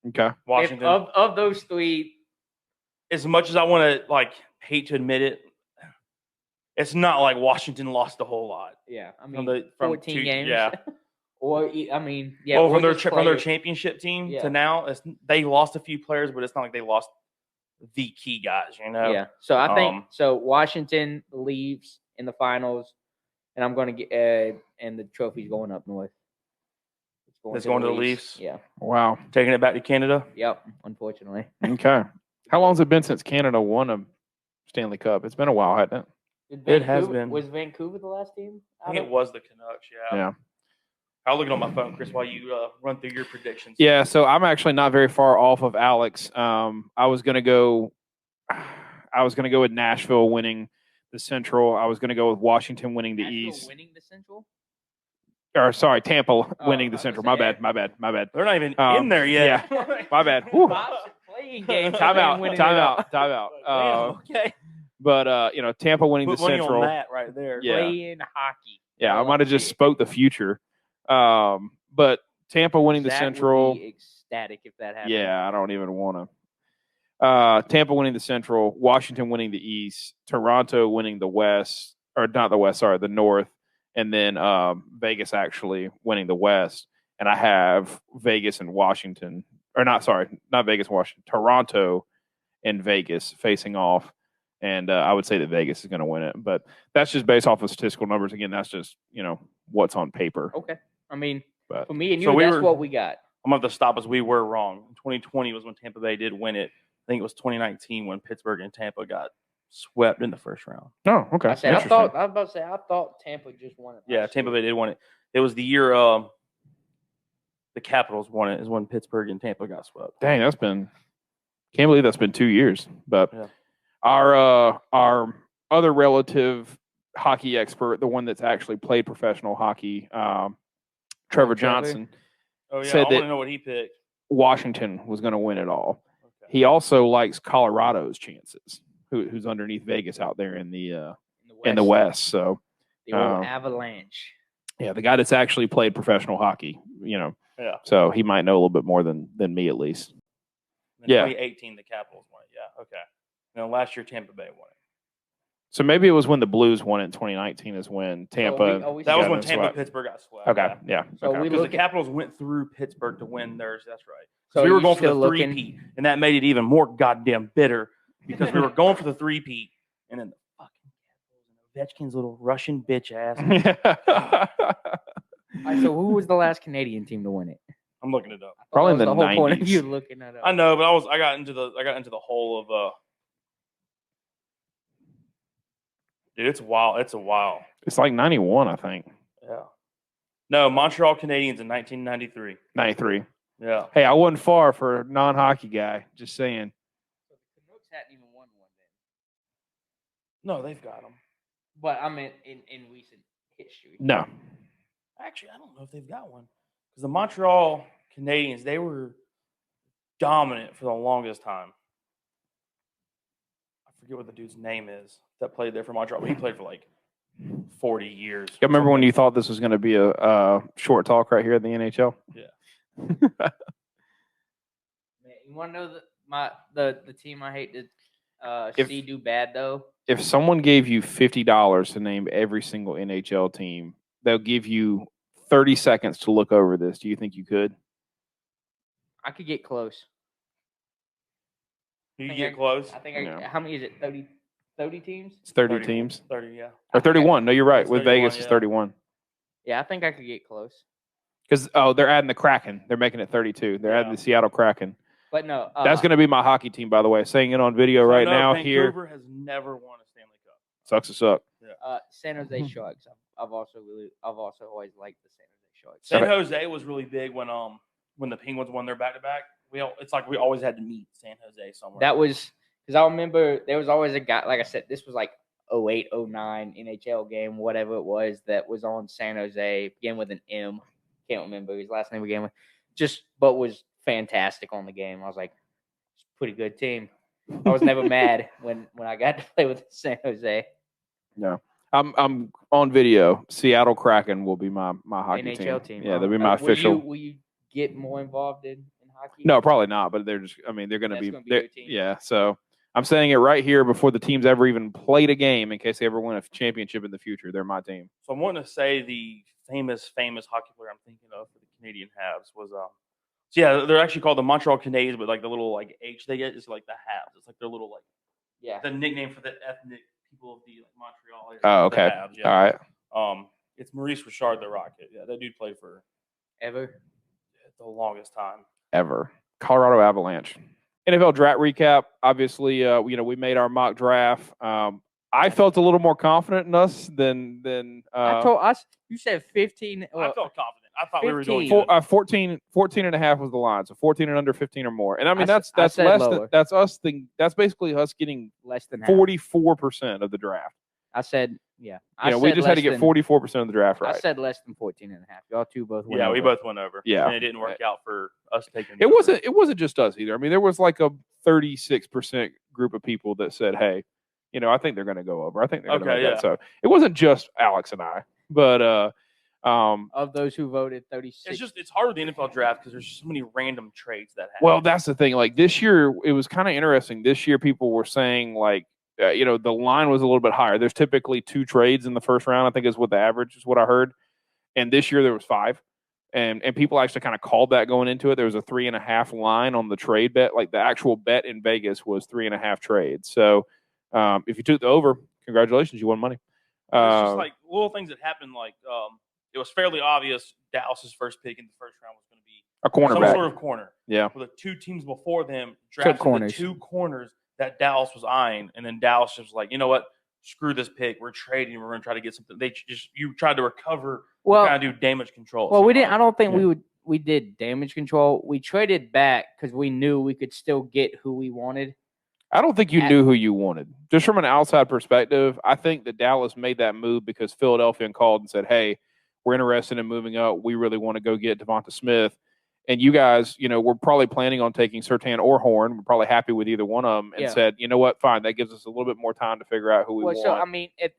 Okay.
Washington.
Of those three,
as much as I want to hate to admit it, it's not like Washington lost a whole lot.
Yeah, I
from
mean, 14 games.
Yeah.
Or I mean, yeah.
Well, from their championship team to now, they lost a few players, but it's not like they lost the key guys.
Yeah. So I think Washington leaves in the finals, and I'm going to get and the trophy's going up north.
It's going to the Leafs.
Yeah.
Wow.
Taking it back to Canada.
Yep. Unfortunately.
Okay. How long has it been since Canada won a Stanley Cup? It's been a while, hasn't it?
It has been.
Was Vancouver the last team?
I think it was the Canucks. Yeah.
Yeah.
I'll look it on my phone, Chris, while you run through your predictions.
Yeah, so I'm actually not very far off of Alex. I was gonna go with Nashville winning the Central. I was gonna go with Washington winning the East.
Winning the Central?
Or sorry, Tampa winning the Central. My bad.
They're not even in there yet.
Yeah, my bad.
Playing games.
Time out.
Okay.
But Tampa winning the Central.
On that right there.
Yeah.
Playing hockey.
Yeah, I might have just spoke the future. But Tampa winning the Central.
Would be ecstatic if that happened.
Yeah, I don't even want to. Tampa winning the Central, Washington winning the East, Toronto winning the West, or not the West, sorry, the North, and then Vegas actually winning the West. And I have Vegas and Washington, or not Vegas, Washington, Toronto and Vegas facing off. And I would say that Vegas is going to win it. But that's just based off of statistical numbers. Again, that's just, what's on paper.
Okay. I mean,
but,
for me and you, that's what we got.
I'm going to have to stop us. We were wrong. 2020 was when Tampa Bay did win it. I think it was 2019 when Pittsburgh and Tampa got swept in the first round.
Oh, okay.
I thought Tampa just won it.
Yeah, Tampa Bay did win it. It was the year the Capitals won it is when Pittsburgh and Tampa got swept.
Dang, can't believe that's been 2 years. But
yeah.
Our other relative hockey expert, the one that's actually played professional hockey, Trevor Johnson, said
I want to know what he picked.
Washington was going to win it all. Okay. He also likes Colorado's chances, who's underneath Vegas out there in the West. So
the old Avalanche.
Yeah, the guy that's actually played professional hockey. Yeah. So he might know a little bit more than me at least.
In 2018, the Capitals won it. Yeah. Okay. Last year Tampa Bay won it.
So maybe it was when the Blues won it in 2019 is when Tampa.
That was when Tampa Pittsburgh got swept.
Okay, yeah.
So
because the Capitals went through Pittsburgh to win theirs. That's right.
So
we were going for the three-peat, and that made it even more goddamn bitter because we were going for the three-peat, and then the fucking Capitals and Ovechkin's little Russian bitch ass.
All right, so who was the last Canadian team to win it?
I'm looking it up.
Probably in the
whole
90s.
Point of you looking that up.
I know, but I got into the whole of Dude, it's wild. It's a while.
It's like 91, I think.
Yeah. No, Montreal Canadiens in 1993.
93.
Yeah.
Hey, I wasn't far for a non-hockey guy. Just saying.
So the Canucks hadn't even won one then.
No, they've got them.
But I meant in recent history.
No.
Actually, I don't know if they've got one. Because the Montreal Canadiens, they were dominant for the longest time. I forget what the dude's name is that played there for Montreal. But he played for like 40 years.
You remember when you thought this was going to be a short talk right here at the NHL?
Yeah.
Man, you want to know the team I hate to see do bad though?
If someone gave you $50 to name every single NHL team, they'll give you 30 seconds to look over this. Do you think you could?
I could get close.
You get close?
I think how many is it? 30 teams?
It's 30 teams.
30, yeah.
Or 31. No, you're right. With
31,
Vegas, it's 31.
Yeah, I think I could get close.
Because, they're adding the Kraken. They're making it 32. They're adding the Seattle Kraken.
But no.
That's going to be my hockey team, by the way. Saying it on video right now here.
Vancouver has never won a Stanley Cup.
Sucks to suck.
Yeah.
San Jose Sharks. I've also always liked the San Jose Sharks.
San Jose was really big when the Penguins won their back-to-back. It's like we always had to meet San Jose somewhere.
That was because I remember there was always a guy, like I said, this was like 08, 09 NHL game, whatever it was, that was on San Jose, began with an M. Can't remember his last name again. But was fantastic on the game. I was like, It's a pretty good team. I was never mad when I got to play with San Jose.
No. I'm on video. Seattle Kraken will be my hockey
NHL team.
Yeah, they'll be my official.
Will you get more involved in hockey?
No, probably not. But they're just. I mean, they're going to be.
Your team.
Yeah. So I'm saying it right here before the teams ever even played a game, in case they ever win a championship in the future. They're my team.
So I'm wanting to say the famous hockey player I'm thinking of for the Canadian Habs was So yeah, they're actually called the Montreal Canadiens, but like the little like H they get is like the Habs. It's like their little like the nickname for the ethnic people of the like Montreal.
Oh, okay.
Habs, yeah.
All right.
It's Maurice Richard, the Rocket. Yeah, that dude played for
ever
the longest time
ever. Colorado Avalanche. NFL draft recap. Obviously, we made our mock draft. I felt a little more confident in us than
I told us. You said 15.
I felt confident. I thought 15. We were doing
good. 14 and a half was the line. So 14 and under, 15 or more. And I mean, that's less than, that's us thing. That's basically us getting
less than
44% of the draft.
I said, yeah.
We just had to get 44% of the draft right.
I said less than 14 and a half. Y'all two both went
over.
Yeah,
we both went over.
Yeah.
And it didn't work out for us taking
it. Wasn't just us either. I mean, there was like a 36% group of people that said, hey, I think they're going to go over. I think they're going to make that. So it wasn't just Alex and I, but
of those who voted, 36.
It's hard with the NFL draft because there's so many random trades that happen.
Well, that's the thing. Like this year, it was kind of interesting. This year, people were saying like, the line was a little bit higher. There's typically 2 trades in the first round, I think is what the average is what I heard. And this year there was 5. And people actually kind of called that going into it. There was a 3.5 line on the trade bet. Like the actual bet in Vegas was 3.5 trades. So if you took the over, congratulations, you won money.
It's just like little things that happened. Like it was fairly obvious Dallas's first pick in the first round was going to be
a cornerback,
some sort of corner.
Yeah.
Well, the 2 teams before them drafted the 2 corners that Dallas was eyeing, and then Dallas was like, you know what? Screw this pick. We're trading. We're going to try to get something. You tried to recover.
Well,
kind of do damage control.
Well, we didn't. I don't think we did damage control. We traded back because we knew we could still get who we wanted.
I don't think you knew who you wanted. Just from an outside perspective, I think that Dallas made that move because Philadelphia called and said, hey, we're interested in moving up. We really want to go get Devonta Smith. And you guys, we're probably planning on taking Surtain or Horn. We're probably happy with either one of them and said, you know what, fine. That gives us a little bit more time to figure out who we want.
So, I mean, at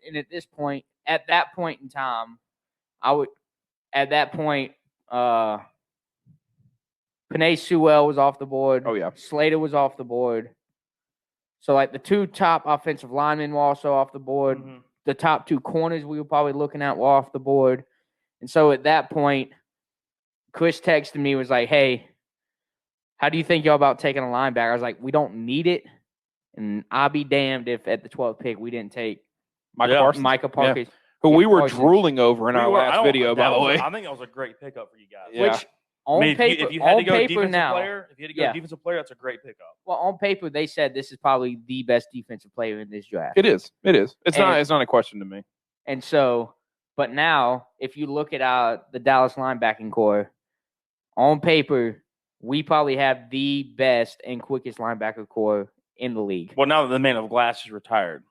that point in time, Penei Sewell was off the board.
Oh, yeah.
Slater was off the board. So, like, the 2 top offensive linemen were also off the board. Mm-hmm. The top 2 corners we were probably looking at were off the board. And so, at that point, Chris texted me, was like, hey, how do you think y'all about taking a linebacker? I was like, we don't need it. And I'll be damned if at the 12th pick we didn't take Micah Parsons.
Yeah. Who we were drooling over in our last video, by the way.
I think that was a great pickup for you guys.
Yeah.
Which, paper,
if you had to go defensive player, that's a great pickup.
Well, on paper, they said this is probably the best defensive player in this draft.
It is. It's not a question to me.
And so, but now, if you look at the Dallas linebacking core, on paper, we probably have the best and quickest linebacker core in the league.
Well, now that the man of glass is retired.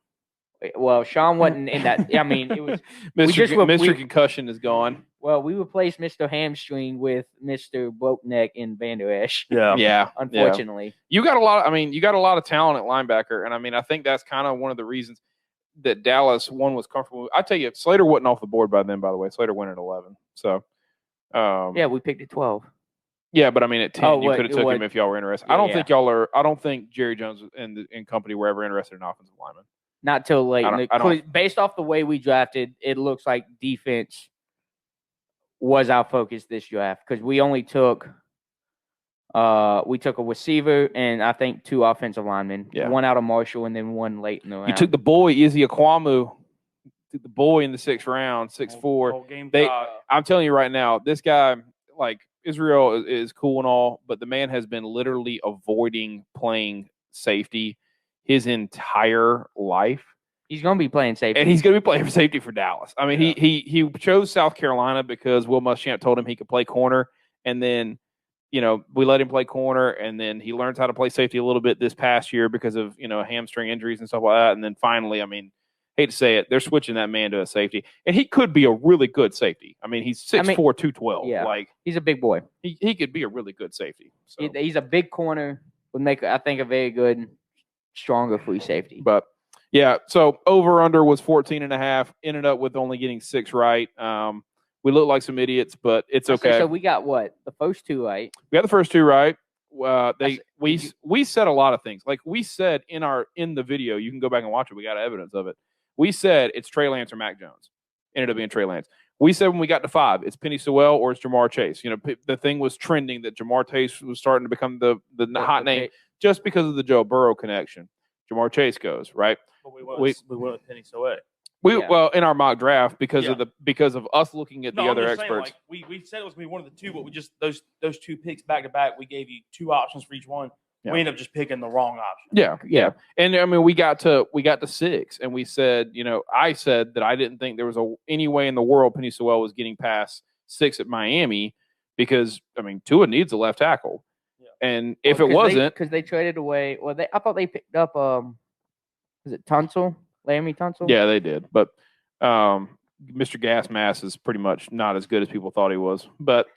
Well, Sean wasn't in that. I mean, it was
Mr. Concussion is gone.
Well, we replaced Mr. Hamstring with Mr. Broke Neck in Vander Esch.
Yeah.
Unfortunately,
you got a lot of talent at linebacker, and I mean, I think that's kind of one of the reasons that Dallas was comfortable. I tell you, Slater wasn't off the board by then. By the way, Slater went at 11. So,
we picked at 12.
Yeah, but I mean, at 10, you could have took him if y'all were interested.
Yeah,
I don't think Jerry Jones and company were ever interested in offensive linemen.
Not till late. Based off the way we drafted, it looks like defense was our focus this draft because we only took a receiver and I think 2 offensive linemen.
Yeah.
One out of Marshall and then one late in the round.
You took the boy Izzy Akwamu. Took the boy in the 6th round, 6'4". I'm telling you right now, this guy, like Israel, is cool and all, but the man has been literally avoiding playing safety his entire life.
He's going to be playing safety.
And he's going to be playing safety for Dallas. I mean, he chose South Carolina because Will Muschamp told him he could play corner. And then, we let him play corner. And then he learns how to play safety a little bit this past year because of, hamstring injuries and stuff like that. And then finally, I mean, hate to say it, they're switching that man to a safety. And he could be a really good safety. I mean, he's 6'4", 212.
Yeah,
like,
he's a big boy.
He could be a really good safety. So.
He's a big corner. would make, I think, a very good, stronger free safety.
But yeah, so over under was 14.5. Ended up with only getting 6 right. We look like some idiots, but it's okay.
So we got what? The first 2 right.
We got the first 2 right. We said a lot of things. Like we said in the video, you can go back and watch it. We got evidence of it. We said it's Trey Lance or Mac Jones. Ended up being Trey Lance. We said when we got to 5, it's Penny Sewell or it's Jamar Chase. You know, the thing was trending that Jamar Chase was starting to become the hot name just because of the Joe Burrow connection. Jamar Chase goes, right?
But we went with Penny Sewell.
Well, in our mock draft because of us looking at the other experts.
Saying, like, we said it was going to be one of the 2, but we just those 2 picks back to back. We gave you 2 options for each one. Yeah. We ended up just picking the wrong option.
Yeah. And I mean, we got to 6, and we said, you know, I said that I didn't think there was any way in the world Penny Sewell was getting past 6 at Miami because I mean, Tua needs a left tackle, and if it wasn't
because they traded away. Well, I thought they picked up was it Tunsil? Laramie Tunsil?
Yeah, they did. But Mr. Gas Mask is pretty much not as good as people thought he was. But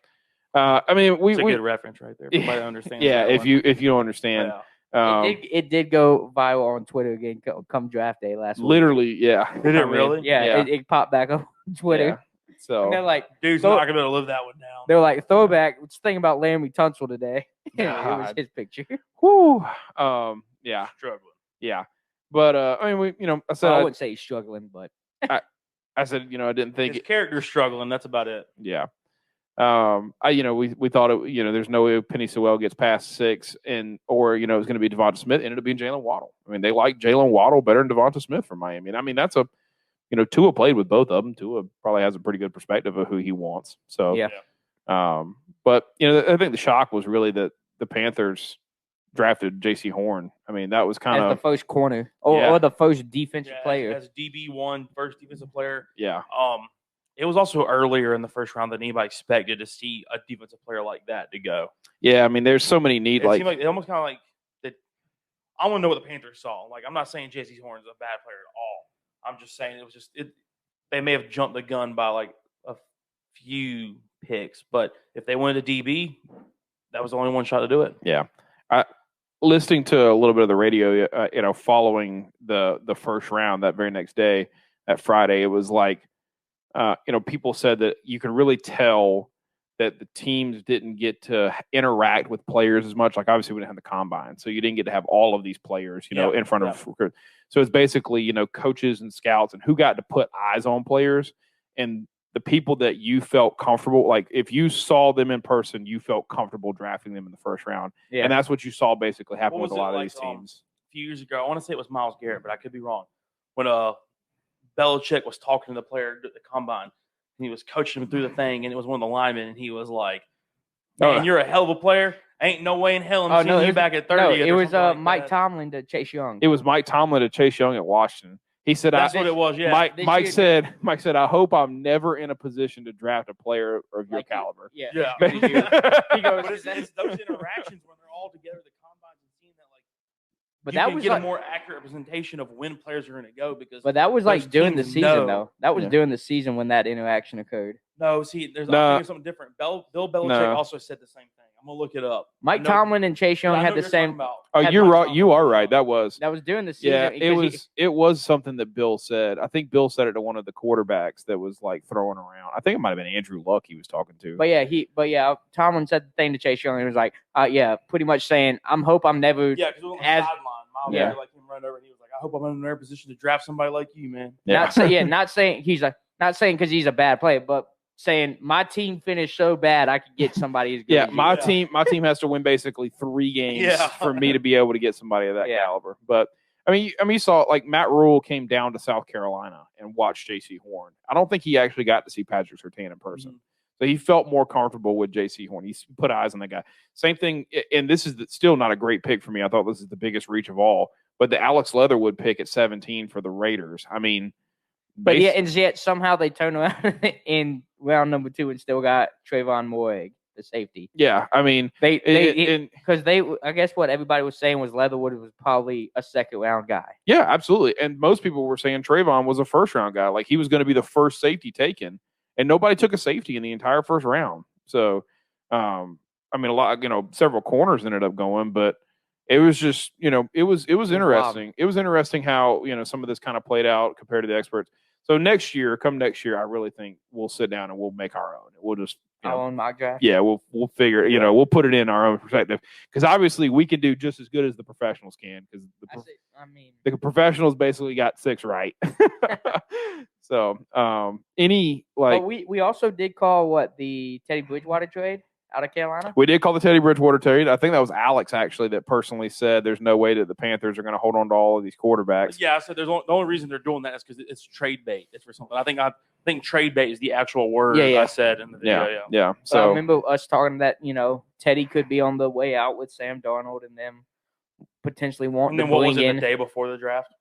I mean,
it's a good reference right there. Everybody understands.
Yeah, if you don't understand,
it did go viral on Twitter again. Come draft day last week.
Literally, yeah.
Did it really?
Yeah. It popped back up on Twitter.
Yeah. So
and they're like,
dude's not gonna be able to live that one down.
They're like, throwback. Let's think about Laramie Tunsil today. It was his picture.
Whoo. Yeah.
Struggling.
Yeah. But I mean, I said
I wouldn't say he's struggling, but
I said, I didn't think
his character's struggling. That's about it.
Yeah. We thought there's no way Penny Sewell gets past 6, or it was going to be Devonta Smith. Ended up being Jalen Waddle. I mean, they like Jalen Waddle better than Devonta Smith from Miami. And I mean, that's Tua played with both of them. Tua probably has a pretty good perspective of who he wants. So
yeah.
But I think the shock was really that the Panthers drafted J.C. Horn. I mean, that was kind of
the first corner or the first defensive player.
As DB1, first defensive player.
Yeah.
It was also earlier in the first round than anybody expected to see a defensive player like that to go.
Yeah, I mean, there's so many needs.
It seemed like it almost kind of like that. I want to know what the Panthers saw. Like, I'm not saying J.C. Horn is a bad player at all. I'm just saying it was just they may have jumped the gun by like a few picks, but if they wanted a DB, that was the only one shot to do it.
Yeah. Listening to a little bit of the radio, following the first round that very next day, that Friday, it was like, people said that you can really tell that the teams didn't get to interact with players as much. Like, obviously, we didn't have the combine, so you didn't get to have all of these players, in front of recruits. So it's basically, coaches and scouts and who got to put eyes on players, and the people that you felt comfortable, like if you saw them in person, you felt comfortable drafting them in the first round. Yeah. And that's what you saw basically happen with a lot of these teams.
A few years ago, I want to say it was Myles Garrett, but I could be wrong. When Belichick was talking to the player at the combine, and he was coaching him through the thing, and it was one of the linemen, and he was like, man, you're a hell of a player. Ain't no way in hell I'm seeing you back at 30.
No, it was Mike Tomlin to Chase Young.
It was Mike Tomlin to Chase Young at Washington. He said,
"That's what it was." Yeah.
Mike said, "I hope I'm never in a position to draft a player of your caliber."
Yeah.
He goes,
but it's those interactions when they're all together, the combines, and seeing that, like,
but
you
that
can
was
get
like,
a more accurate representation of when players are going to go because.
But that was like during the season, though. That was
Yeah.
during the season when that interaction occurred.
No, see, I think it's something different. Bill Belichick also said the same thing. I'm gonna look it up.
Mike Tomlin and Chase Young had the same.
Oh, you're right. You are right. That was
during the season.
Yeah, it was something that Bill said. I think Bill said it to one of the quarterbacks that was like throwing around. I think it might have been Andrew Luck he was talking to.
But Tomlin said the thing to Chase Young. He was like, pretty much saying, hope I'm never.
Yeah, because it was on the sideline. Miles Garrett, like him run over, and he was like, I hope I'm in a position to draft somebody like you, man.
Yeah.
Not saying because he's a bad player, but saying my team finished so bad I could get somebody as good.
Yeah, my team has to win basically 3 games for me to be able to get somebody of that caliber. But I mean, you saw like Matt Rule came down to South Carolina and watched J.C. Horn. I don't think he actually got to see Patrick Surtain in person. Mm-hmm. So he felt more comfortable with J.C. Horn. He put eyes on that guy. Same thing, and this is still not a great pick for me. I thought this is the biggest reach of all. But the Alex Leatherwood pick at 17 for the Raiders. I mean,
but yet somehow they turned around in round number 2 and still got Trayvon Moore, the safety.
Yeah, I mean,
I guess what everybody was saying was Leatherwood was probably a second-round guy.
Yeah, absolutely. And most people were saying Trayvon was a first-round guy. Like, he was going to be the first safety taken. And nobody took a safety in the entire first round. So, I mean, several corners ended up going. But, it was just, it was interesting.
wild.
It was interesting how, some of this kind of played out compared to the experts. So come next year, I really think we'll sit down and we'll make our own. We'll just,
Our own mock draft.
yeah, we'll figure, we'll put it in our own perspective because obviously we can do just as good as the professionals can because the professionals basically got 6 right. So,
we also did call the Teddy Bridgewater trade out of Carolina.
We did call the Teddy Bridgewater trade. I think that was Alex actually that personally said there's no way that the Panthers are going to hold on to all of these quarterbacks.
Yeah, so the only reason they're doing that is because it's trade bait. It's for something. I think trade bait is the actual word I said in the video.
Yeah.
So I remember us talking that Teddy could be on the way out with Sam Darnold and them potentially wanting to bring in
the day before the draft.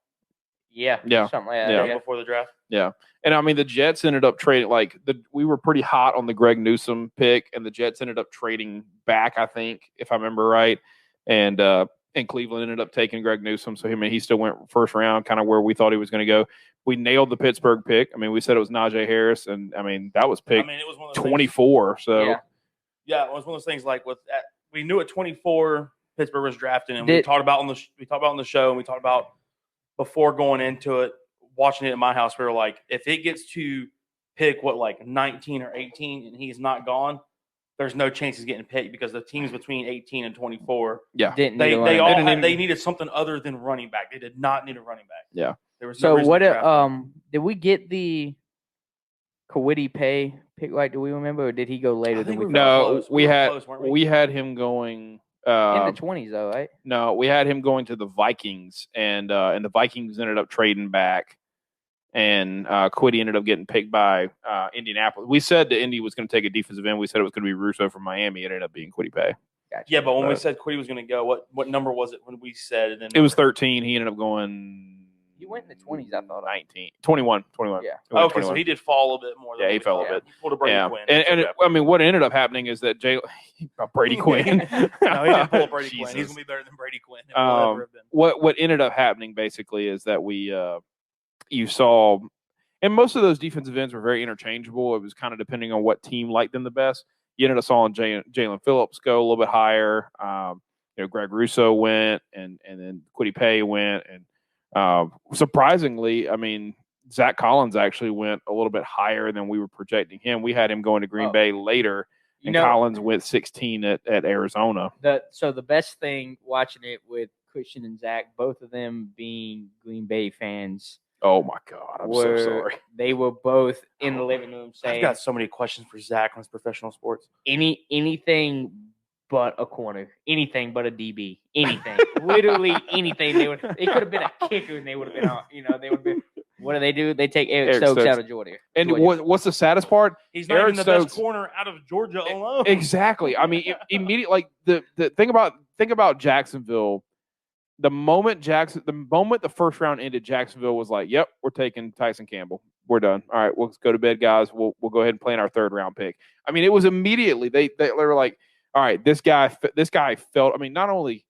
Yeah, something like that.
The day before the draft.
Yeah, and I mean the Jets ended up trading we were pretty hot on the Greg Newsome pick, and the Jets ended up trading back, I think, if I remember right, and Cleveland ended up taking Greg Newsome, so he still went first round, kind of where we thought he was going to go. We nailed the Pittsburgh pick. I mean, we said it was Najee Harris, and I mean that was pick
it was one of those
24.
Things, so yeah, it was one of those things we knew at 24 Pittsburgh was drafting, and we talked about on the show, and we talked about before going into it, watching it in my house. We were like, if it gets to pick 19 or 18, and he's not gone, there's no chance he's getting picked because the teams between 18 and 24, they needed something other than running back. They did not need a running back.
Yeah.
There was no
did we get the Kwity Paye pick right? Do we remember, or did he go later than we thought?
No, we had him going
in the 20s though, right?
No, we had him going to the Vikings, and the Vikings ended up trading back, and Kwity ended up getting picked by Indianapolis. We said that Indy was going to take a defensive end. We said it was going to be Russo from Miami. It ended up being Kwity Paye.
Gotcha. Yeah, but when we said Kwity was going to go, what number was it when we said it?
It was 13. He ended up going.
He went in the 20s, I thought.
21.
Yeah.
Okay, so he did fall a little bit more.
Yeah, he fell a bit.
He pulled a Brady Quinn.
And I mean, what ended up happening is that Brady Quinn.
No, he didn't pull a Brady Quinn. He's going to be better than Brady Quinn.
What ended up happening basically is that you saw, and most of those defensive ends were very interchangeable. It was kind of depending on what team liked them the best. You ended up seeing Jalen Phillips go a little bit higher. Greg Russo went, and then Kwity Paye went, and surprisingly, I mean, Zach Collins actually went a little bit higher than we were projecting him. We had him going to Green Bay later, and Collins went 16 at Arizona.
So the best thing watching it with Christian and Zach, both of them being Green Bay fans.
Oh my God, I'm so sorry.
They were both in the living room saying,
I've got so many questions for Zach on his professional sports.
Anything but a corner, anything but a DB, anything, literally anything. It could have been a kicker, and they would have been out. They would have been. What do? They take Eric Stokes out of Georgia.
And what's the saddest part?
He's not even the best corner out of Georgia alone.
Exactly. I mean, immediately, the think about Jacksonville. The moment the first round ended, Jacksonville was like, "Yep, we're taking Tyson Campbell. We're done. All right, we'll go to bed, guys. We'll go ahead and plan our 3rd round pick." I mean, it was immediately they were like, all right, this guy felt. I mean, not only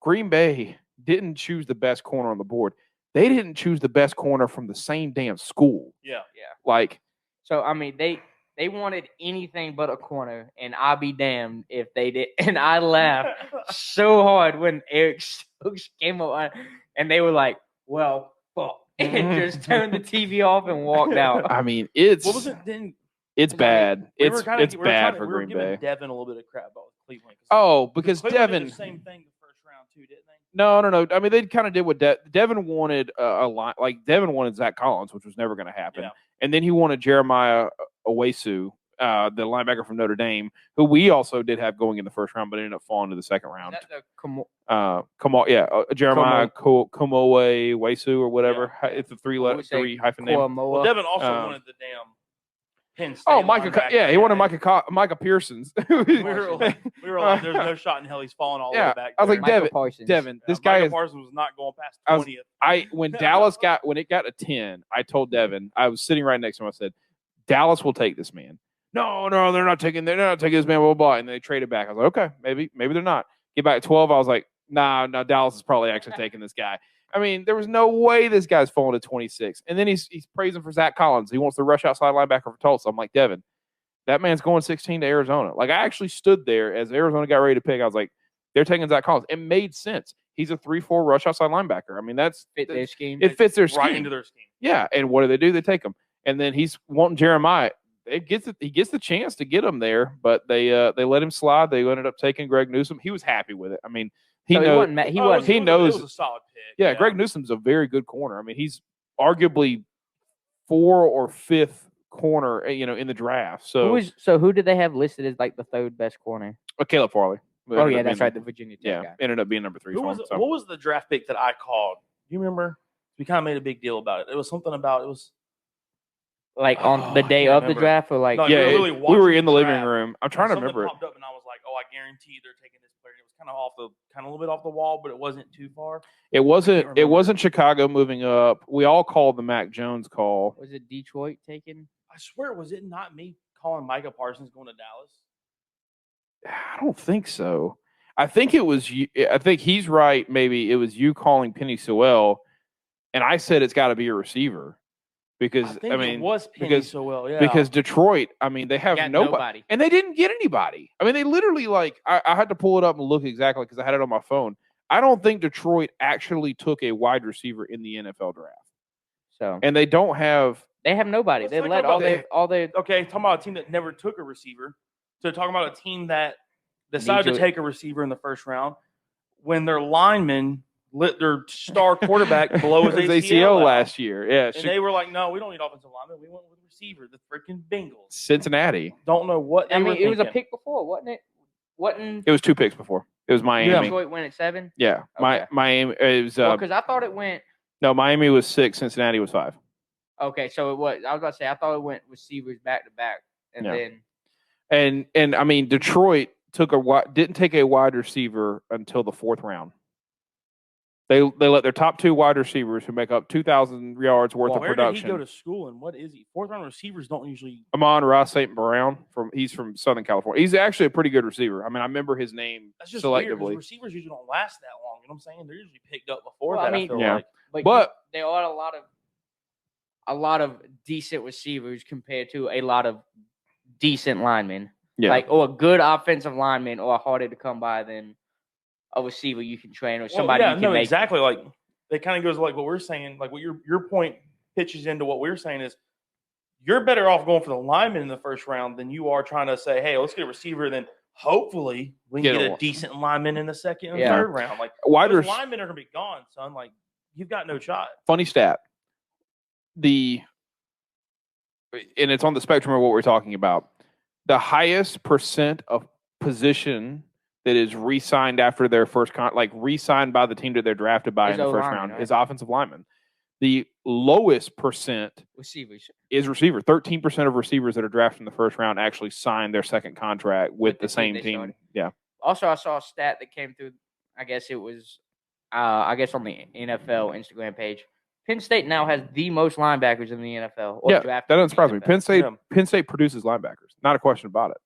Green Bay didn't choose the best corner on the board, they didn't choose the best corner from the same damn school.
Yeah.
So I mean, they wanted anything but a corner, and I'll be damned if they did. And I laughed so hard when Eric Stokes came up, and they were like, "Well, fuck," and just turned the TV off and walked out.
I mean, it's
what was it then?
It's bad. It's bad for Green Bay.
We were giving Devin a little bit of crap about Cleveland.
Because
Cleveland
Devin
did the same thing the first round too, didn't they?
No. I mean, they kind of did what Devin wanted a lot. Like Devin wanted Zach Collins, which was never going to happen, and then he wanted Jeremiah Owesu, the linebacker from Notre Dame, who we also did have going in the first round, but ended up falling to the 2nd round. Jeremiah Komoe Wesu or whatever. Yeah. It's a 3 hyphen name.
Well, Devin also wanted the damn Penn State.
Oh, he wanted Micah Pearsons.
we were like, there's no shot in hell he's falling all the way back.
I was like, Devin, this guy
Parsons was not going past 20th.
When it got to 10, I told Devin, I was sitting right next to him. I said, Dallas will take this man. No, they're not taking this man, blah, blah, blah. And they traded back. I was like, okay, maybe they're not. Get back at 12. I was like, nah, Dallas is probably actually taking this guy. I mean, there was no way this guy's falling to 26. And then he's praising for Zach Collins. He wants to rush outside linebacker for Tulsa. I'm like, Devin, that man's going 16 to Arizona. Like, I actually stood there as Arizona got ready to pick. I was like, They're taking Zach Collins. It made sense. He's a 3-4 rush outside linebacker. I mean,
fit their scheme.
It fits their scheme.
Right into their scheme.
Yeah, and what do? They take him. And then he's wanting Jeremiah. He gets the chance to get him there, but they let him slide. They ended up taking Greg Newsome. He was happy with it. I mean, he knows.
It was a solid pick.
Yeah, Greg Newsome's a very good corner. I mean, he's arguably 4th or 5th corner, in the draft. So
who did they have listed as like the 3rd best corner?
Caleb Farley.
Oh yeah, that's right, the Virginia Tech guy.
Ended up being number 3.
What was the draft pick that I called? Do you remember? We kind of made a big deal about it. It was something about it was.
Like on the day of the draft, or like
we
were in the living room. I'm trying to remember it.
Popped up and I was like, "Oh, I guarantee they're taking this player." It was kind of a little bit off the wall, but it wasn't too far.
It wasn't Chicago moving up. We all called the Mac Jones call.
Was it Detroit taken?
I swear, was it not me calling Micah Parsons going to Dallas?
I don't think so. I think it was you. I think he's right. Maybe it was you calling Penny Sewell, and I said it's got to be a receiver. Because
it was Penny Sewell, yeah.
Because Detroit, I mean, they have
nobody,
and they didn't get anybody. I mean, they literally I had to pull it up and look exactly because I had it on my phone. I don't think Detroit actually took a wide receiver in the NFL draft.
So,
and they don't have.
They have nobody. They let all their.
Okay, talking about a team that never took a receiver. So talking about a team that decided to take a receiver in the first round when their linemen let their star quarterback blow his ACL
last year. Yeah.
And they were like, no, we don't need offensive linemen. We want with receiver, the freaking Bengals.
Cincinnati.
Don't know what they were thinking.
It was a pick before, wasn't it?
It was 2 picks before. It was Miami.
Detroit went at 7?
Yeah. Okay. Miami. It was.
Because I thought it went.
No, Miami was 6. Cincinnati was 5.
Okay, so it was. I was about to say, I thought it went receivers back to back. And then.
And I mean, Detroit didn't take a wide receiver until the 4th round. They let their top 2 wide receivers who make up 2,000 yards worth of production.
Where did he go to school, and what is he? 4th round receivers don't usually.
Amon-Ra St. Brown he's from Southern California. He's actually a pretty good receiver. I mean, I remember his name
That's just
selectively.
Weird, receivers usually don't last that long. You know what I'm saying? They're usually picked up before that. I feel like.
But there are a lot of decent receivers compared to a lot of decent linemen. Yeah. Or a good offensive lineman, or harder to come by than a receiver you can train, or somebody you can make.
Exactly. Like, it kind of goes like what we're saying. Like, what your point pitches into what we're saying is you're better off going for the lineman in the first round than you are trying to say, hey, let's get a receiver. Then hopefully we can get a decent lineman in the 2nd and 3rd round. Like, those linemen are going to be gone, son. Like, you've got no shot.
Funny stat. And it's on the spectrum of what we're talking about. The highest percent of position that is re-signed after their first re-signed by the team that they're drafted by in the first round is offensive lineman. The lowest percent is receiver. 13% of receivers that are drafted in the first round actually sign their second contract with the same team. Yeah.
Also, I saw a stat that came through. I guess it was, on the NFL Instagram page. Penn State now has the most linebackers in the NFL.
That doesn't surprise me. Penn State produces linebackers. Not a question about it.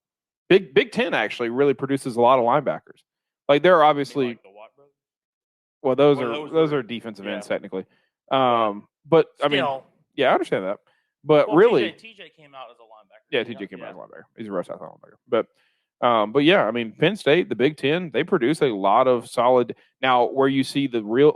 Big Ten actually really produces a lot of linebackers. Like, they're obviously.
Like the Watt brothers?
Well, those are defensive ends technically. But I mean, I understand that. But really,
TJ came out as a linebacker.
Yeah, TJ came out as a linebacker. He's a rush outside linebacker. But yeah, I mean, Penn State, the Big Ten, they produce a lot of solid. Now, where you see the real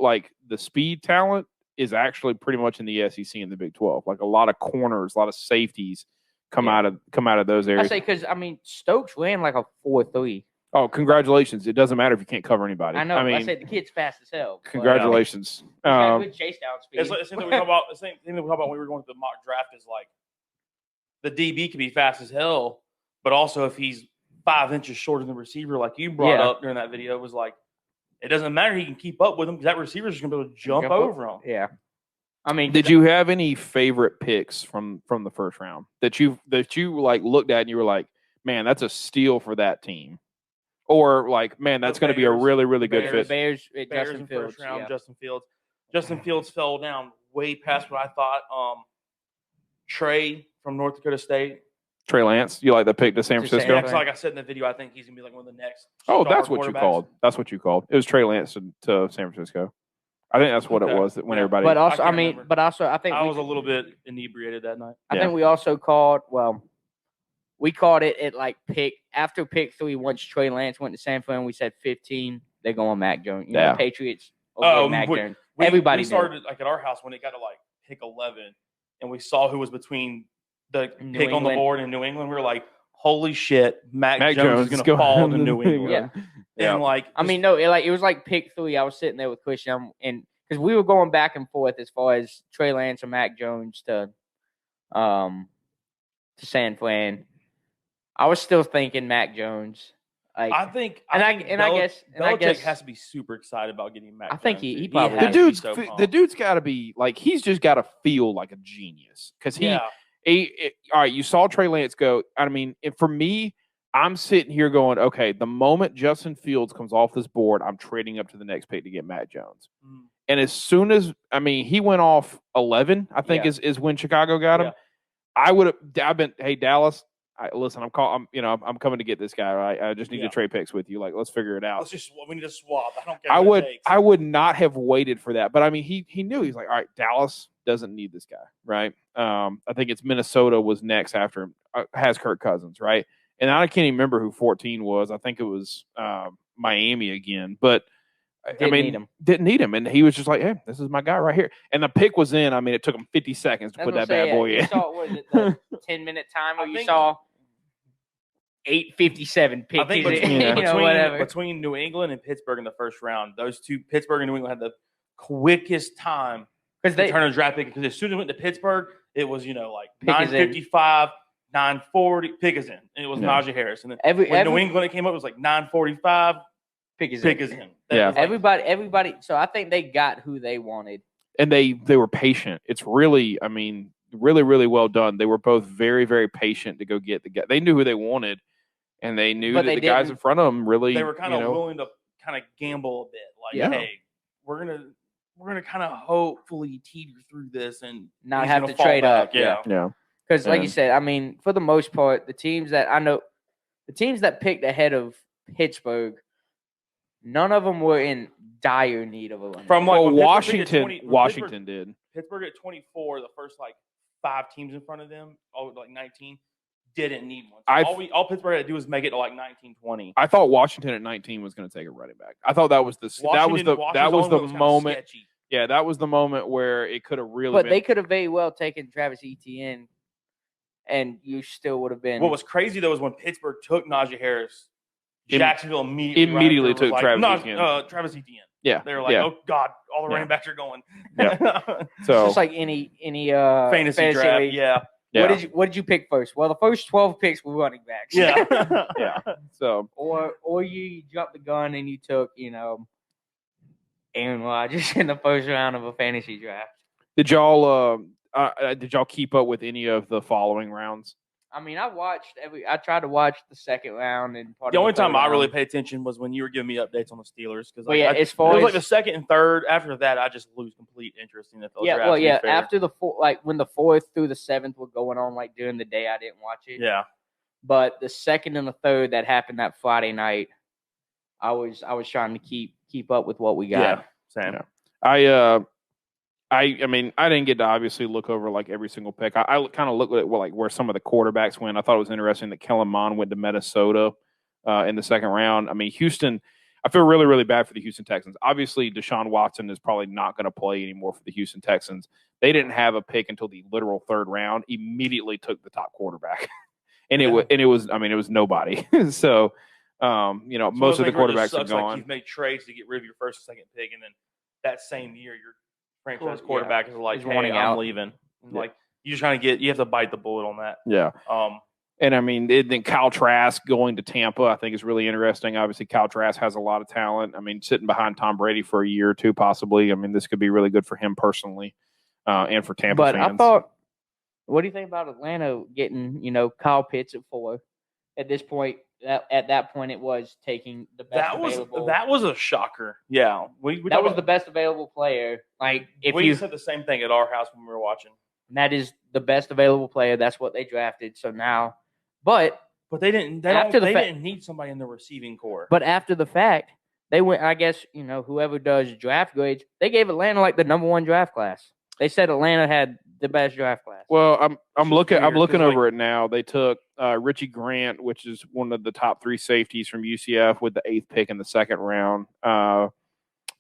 the speed talent is actually pretty much in the SEC and the Big 12. Like, a lot of corners, a lot of safeties come out of those areas.
I say because Stokes ran like a 4.3.
Oh, congratulations! It doesn't matter if you can't cover anybody.
I know. I said the kid's fast as hell.
Congratulations.
Good chase down speed.
It's the same thing we talk about. The same thing that we talk about when we were going to the mock draft is like the DB can be fast as hell, but also if he's 5 inches shorter than the receiver, like you brought up during that video, it was like it doesn't matter. He can keep up with him because that receiver's just gonna be able to jump over him.
Yeah. I mean,
did you have any favorite picks from the first round that you looked at and you were like, man, that's a steal for that team, or like, man, that's going to be a really, really good fit?
Bears
Justin Fields. Justin Fields fell down way past what I thought. Trey from North Dakota State.
Trey Lance, you like the pick to San Francisco?
Like I said in the video, I think he's gonna be like one of the next.
Oh, that's what you called. That's what you called. It was Trey Lance to San Francisco. I think that's what it was when everybody.
But also, I think
I was a little bit inebriated that night.
I think we also called. Well, we called it at like after pick 3. Once Trey Lance went to San Fran, we said 15. They're going Mac Jones. You know, the Patriots. Mac Jones. Everybody
we started like at our house when it got to like pick 11, and we saw who was between the pick on the board in New England. We were like, "Holy shit, Mac Jones is going to fall to New England."
And like, I mean, no, it was like pick 3. I was sitting there with Christian, and because we were going back and forth as far as Trey Lance or Mac Jones to San Fran. I was still thinking Mac Jones. Like, I guess
Belichick has to be super excited about getting Mac.
I think
Jones,
he probably
the dude's got to be like, he's just got to feel like a genius because all right, you saw Trey Lance go. I mean, for me, I'm sitting here going, okay, the moment Justin Fields comes off this board, I'm trading up to the next pick to get Mac Jones. And as soon as he went off 11, I think is when Chicago got him. I've been, hey, Dallas. Listen, I'm coming to get this guy. Right, I just need to trade picks with you. Like, let's figure it out.
We need to swap. I don't care.
I would not have waited for that, but I mean, he knew. He's like, all right, Dallas doesn't need this guy, right? I think it's Minnesota was next after him. Has Kirk Cousins, right? And I can't even remember who 14 was. I think it was Miami again, but didn't need him, and he was just like, hey, this is my guy right here. And the pick was in. I mean, it took him 50 seconds to put that bad boy in.
You saw, was it the 10-minute timer? You saw 8:57 pick.
I think between New England and Pittsburgh in the first round, those two, Pittsburgh and New England, had the quickest time to turn a draft pick. Because as soon as it went to Pittsburgh, it was like 9:55, 9:40. Pick is in. And it was Najee Harris. And then when New England it came up, it was like 9:45. Pick is in.
Everybody. So I think they got who they wanted,
and they were patient. It's really, really, really well done. They were both very, very patient to go get the guy. They knew who they wanted, and they knew that the guys in front of them really.
They were kind of willing to kind of gamble a bit, like, hey, we're gonna kind of hopefully teeter through this and
not have to trade up.
Yeah.
Because, like you said, for the most part, the teams that picked ahead of Pittsburgh. None of them were in dire need of a running back.
Washington did.
Pittsburgh at 24, the first 5 teams in front of them, 19, didn't need one. So all Pittsburgh had to do was make it to 19, 20.
I thought Washington at 19 was going to take a running back. I thought that was the moment.
Sketchy.
Yeah, that was the moment where it could have really.
But they could have very well taken Travis Etienne, and you still would have been.
What was crazy though is when Pittsburgh took Najee Harris. Jacksonville
immediately took Travis Etienne.
Travis Etienne.
Yeah,
they were like, "Oh God, all the running backs are going."
Yeah.
So just like any
fantasy draft.
League.
Yeah.
What did you pick first? Well, the first 12 picks were running backs.
Yeah.
Yeah. So
or you jumped the gun and you took Aaron Rodgers in the first round of a fantasy draft.
Did y'all keep up with any of the following rounds?
I tried to watch the second round and
the only time I really paid attention was when you were giving me updates on the Steelers because
as far
as the second and third. After that, I just lose complete interest in NFL drafts.
After the when the 4th through the 7th were going on during the day, I didn't watch it.
Yeah,
but the 2nd and the 3rd that happened that Friday night, I was trying to keep up with what we got.
Yeah, same.
Yeah. I didn't get to obviously look over every single pick. I kind of looked at where some of the quarterbacks went. I thought it was interesting that Kellen Mond went to Minnesota in the second round. Houston. I feel really, really bad for the Houston Texans. Obviously, Deshaun Watson is probably not going to play anymore for the Houston Texans. They didn't have a pick until the literal 3rd round. Immediately took the top quarterback, and it was nobody. So, most of the quarterbacks are gone.
You've made trades to get rid of your 1st and 2nd pick, and then that same year your franchise quarterback is like, "Hey, I'm leaving." You're trying to you have to bite the bullet on that.
Yeah. And then Kyle Trask going to Tampa, I think is really interesting. Obviously, Kyle Trask has a lot of talent. Sitting behind Tom Brady for a year or two, possibly. This could be really good for him personally, and for Tampa fans.
I thought, what do you think about Atlanta getting, Kyle Pitts at 4? At this point, at that point, it was taking the best available.
That was a shocker. Yeah,
that was the best available player.
We said the same thing at our house when we were watching.
That is the best available player. That's what they drafted. So now, but
they didn't. They didn't need somebody in the receiving core.
But after the fact, they went. I guess whoever does draft grades, they gave Atlanta the number 1 draft class. They said Atlanta had the best draft class.
Well, I'm looking over it now. They took Richie Grant, which is one of the top 3 safeties from UCF, with the 8th pick in the 2nd round.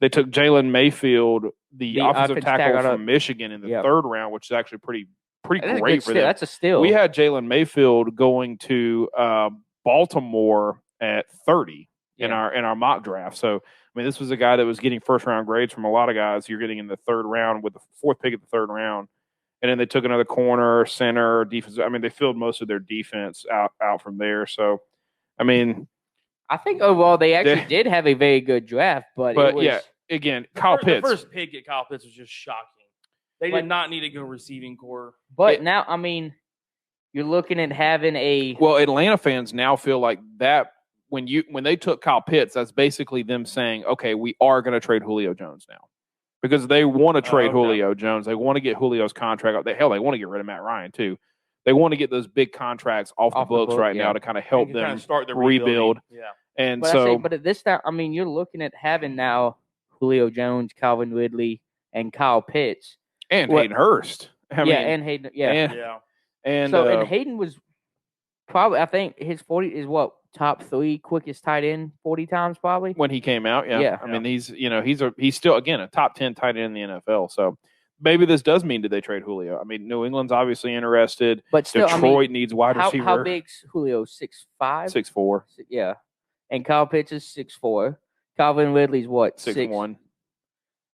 They took Jalen Mayfield, the offensive tackle from Michigan, in the 3rd round, which is actually pretty great for them.
That's a steal.
We had Jalen Mayfield going to Baltimore at 30 in our mock draft. So, I mean, this was a guy that was getting 1st-round grades from a lot of guys. You're getting in the 3rd round with the 4th pick at the 3rd round. And then they took another corner, center, defense. I mean, they filled most of their defense out from there. So, I mean,
I think overall they actually did have a very good draft, but it was,
again, Kyle Pitts.
The first pick at Kyle Pitts was just shocking. They did not need a good receiving core.
But now, I mean, you're looking at having a.
Well, Atlanta fans now feel like that when they took Kyle Pitts, that's basically them saying, okay, we are going to trade Julio Jones now. Because they want to trade Julio Jones. They want to get Julio's contract out. They want to get rid of Matt Ryan, too. They want to get those big contracts off the books right now to kind of help them
start the
rebuild.
Yeah.
And
but at this time, I mean, you're looking at having now Julio Jones, Calvin Ridley, and Kyle Pitts.
And Hayden Hurst.
And Hayden. Yeah.
And
Hayden was probably, I think his 40 is top 3 quickest tight end 40 times probably
when he came out. Yeah. I mean, he's still, again, a top 10 tight end in the NFL. So maybe this does mean, did they trade Julio? I mean, New England's obviously interested, but still, Detroit needs wide receiver.
How big's Julio? 6'5"?
6'4".
Yeah. And Kyle Pitts is 6'4". Calvin Ridley's what?
6'1".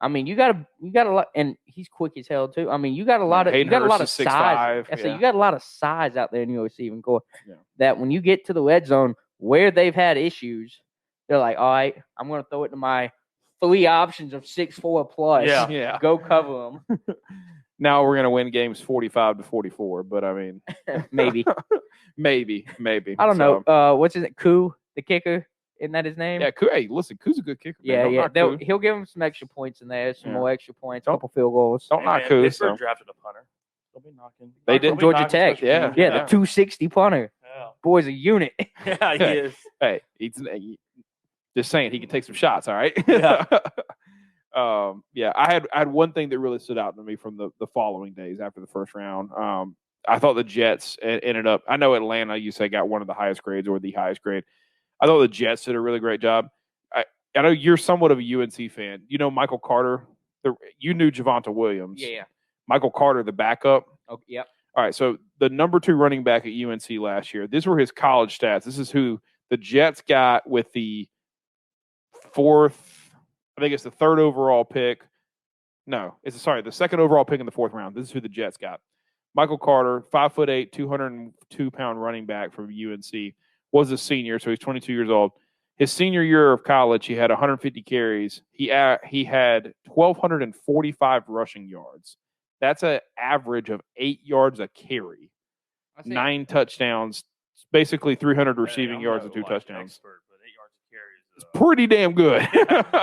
I mean, you got a lot, and he's quick as hell too. I mean, you got a lot of size. So you got a lot of size out there in your receiving core. Yeah. That when you get to the red zone where they've had issues, they're like, all right, I'm going to throw it to my 3 options of 6'4" plus.
Yeah.
Go cover them.
Now we're going to win games 45-44, but I mean,
maybe.
I
don't know. What's his name? Koo, the kicker. Isn't that his name?
Yeah, Hey, listen, Koo's a good kicker.
Yeah. He'll give him some extra points in there, some more extra points, a couple field goals.
Don't knock Koo.
Pittsburgh drafted a punter. They'll be knocking.
They did.
Georgia Tech.
Yeah,
the 260 punter.
Yeah.
Boy's a unit.
Yeah, he is.
Hey, he's just saying he can take some shots. All right.
Yeah.
I had one thing that really stood out to me from the following days after the 1st round. I thought the Jets ended up. I know Atlanta, you say, got one of the highest grades or the highest grade. I thought the Jets did a really great job. I know you're somewhat of a UNC fan. You know Michael Carter. You knew Javonte Williams.
Yeah.
Michael Carter, the backup.
Oh, yep.
All right, so the number 2 running back at UNC last year. These were his college stats. This is who the Jets got with the 4th. I think it's the 3rd overall pick. No, the 2nd overall pick in the 4th round. This is who the Jets got. Michael Carter, 5'8", 202-pound running back from UNC. Was a senior, so he's 22 years old. His senior year of college, he had 150 carries. He had 1,245 rushing yards. That's an average of 8 yards a carry. 9 touchdowns, basically 300 receiving yards and 2 touchdowns.
Expert, but 8 yards a carry is
it's pretty damn good.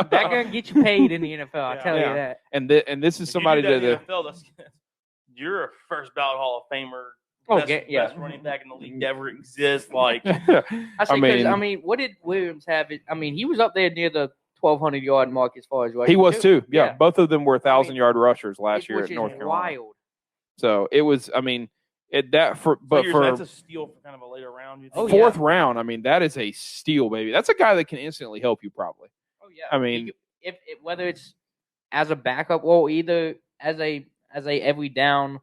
That's gonna get you paid in the NFL. I tell you that.
And this is somebody
that in the NFL, you're a first ballot Hall of Famer. Best running back in the league to ever exist. Like,
I mean, what did Williams have? I mean, he was up there near the 1,200 yard mark as far as rushing.
He was too. Yeah, both of them were 1,000-yard rushers last year at North Carolina.
Wild.
So it was. I mean, that's
a steal for kind of a later round.
Fourth round. I mean, that is a steal, baby. That's a guy that can instantly help you, probably.
Oh yeah.
I mean,
if whether it's as a backup or either as a every down.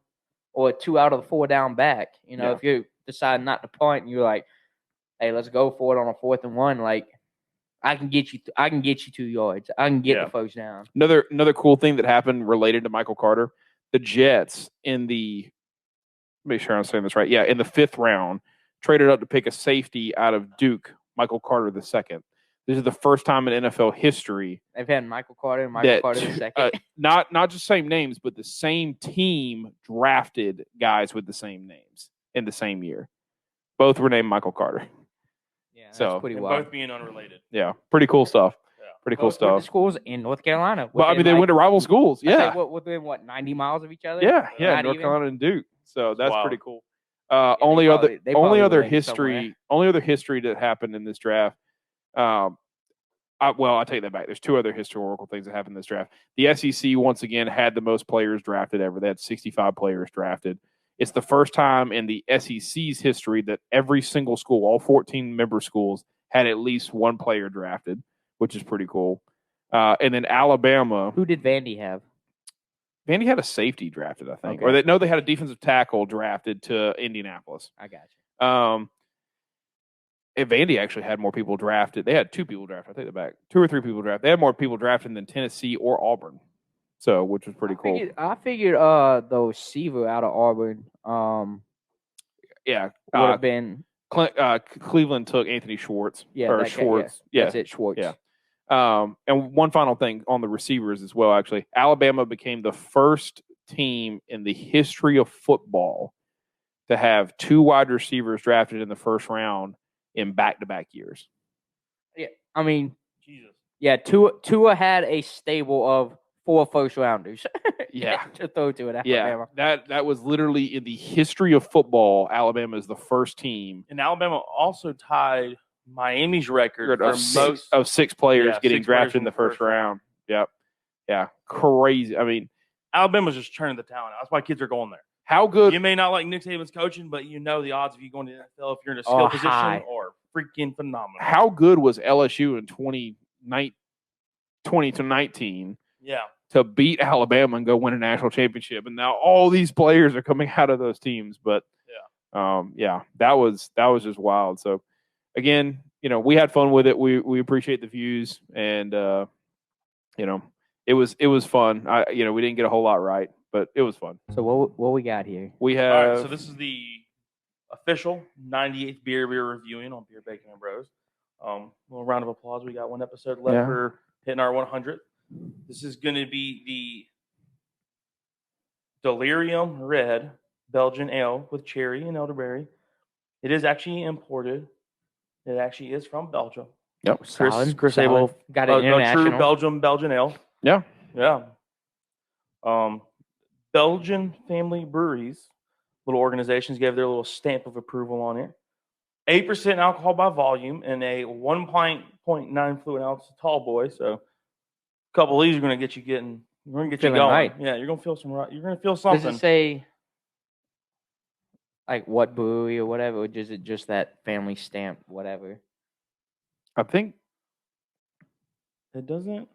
Or 2 out of the 4 down back. You know, if you decide not to punt and you're like, hey, let's go for it on a 4th and 1, like I can get you 2 yards. I can get the first down.
Another cool thing that happened related to Michael Carter, the Jets make sure I'm saying this right. Yeah, in the 5th round, traded up to pick a safety out of Duke, Michael Carter II. This is the first time in NFL history
they've had Michael Carter and Michael Carter II.
Not just same names, but the same team drafted guys with the same names in the same year. Both were named Michael Carter.
Yeah, that's pretty wild.
Both being unrelated.
Yeah, pretty cool stuff.
Yeah.
Pretty cool stuff.
Went to schools in North Carolina.
Well, I mean, they went to rival schools. Yeah.
Within 90 miles of each other?
Yeah, North Carolina and Duke. So that's pretty cool. Only other history that happened in this draft. I take that back. There's 2 other historical things that happened in this draft. The SEC once again had the most players drafted ever. They had 65 players drafted. It's the first time in the SEC's history that every single school, all 14 member schools, had at least one player drafted, which is pretty cool. And then Alabama.
Who did Vandy have?
Vandy had a safety drafted, I think.
Okay.
Or they had a defensive tackle drafted to Indianapolis.
I got you.
And Vandy actually had more people drafted. They had 2 people drafted. I take that back. 2 or 3 people drafted. They had more people drafted than Tennessee or Auburn. So, which was pretty cool.
I figured the receiver out of Auburn
Yeah.
would have been
Cleveland took Anthony Schwartz.
Yeah,
or
that guy,
Schwartz.
yeah. That's it, Schwartz.
Yeah. And one final thing on the receivers as well, actually. Alabama became the first team in the history of football to have 2 wide receivers drafted in the first round in back-to-back years.
Yeah, I mean,
Jesus.
Yeah, Tua had a stable of 4 first-rounders.
Yeah.
To throw to it, Alabama.
Yeah, that was literally in the history of football. Alabama is the first team.
And Alabama also tied Miami's record
of
for
6 players getting
6
drafted
players
in the first round. Yep. Yeah. Crazy. I mean,
Alabama's just turning the talent. That's why kids are going there.
How good?
You may not like Nick Saban's coaching, but you know the odds of you going to the NFL if you're in a skill position
high.
are freaking phenomenal.
How good was LSU in 2019?
Yeah.
To beat Alabama and go win a national championship, and now all these players are coming out of those teams. But that was just wild. So again, we had fun with it. We appreciate the views, and it was fun. We didn't get a whole lot right, but it was fun.
So what we got here?
We have.
All right, so this is the official 98th beer we're reviewing on Beer Bacon and Bros. Little round of applause. We got one episode left for hitting our 100th. This is going to be the Delirium Red Belgian Ale with cherry and elderberry. It is actually imported. It actually is from Belgium.
Yep.
Chris Abel
got it international.
A true Belgian ale.
Yeah.
Yeah. Belgian Family Breweries, little organizations, gave their little stamp of approval on it. 8% alcohol by volume and a 1.9 fluid ounce tall boy. So a couple of these are going to get you going.
Right.
Yeah, you're going to feel you're going to feel something.
Does it say like what brewery or whatever, or is it just that family stamp, whatever?
I think
it doesn't.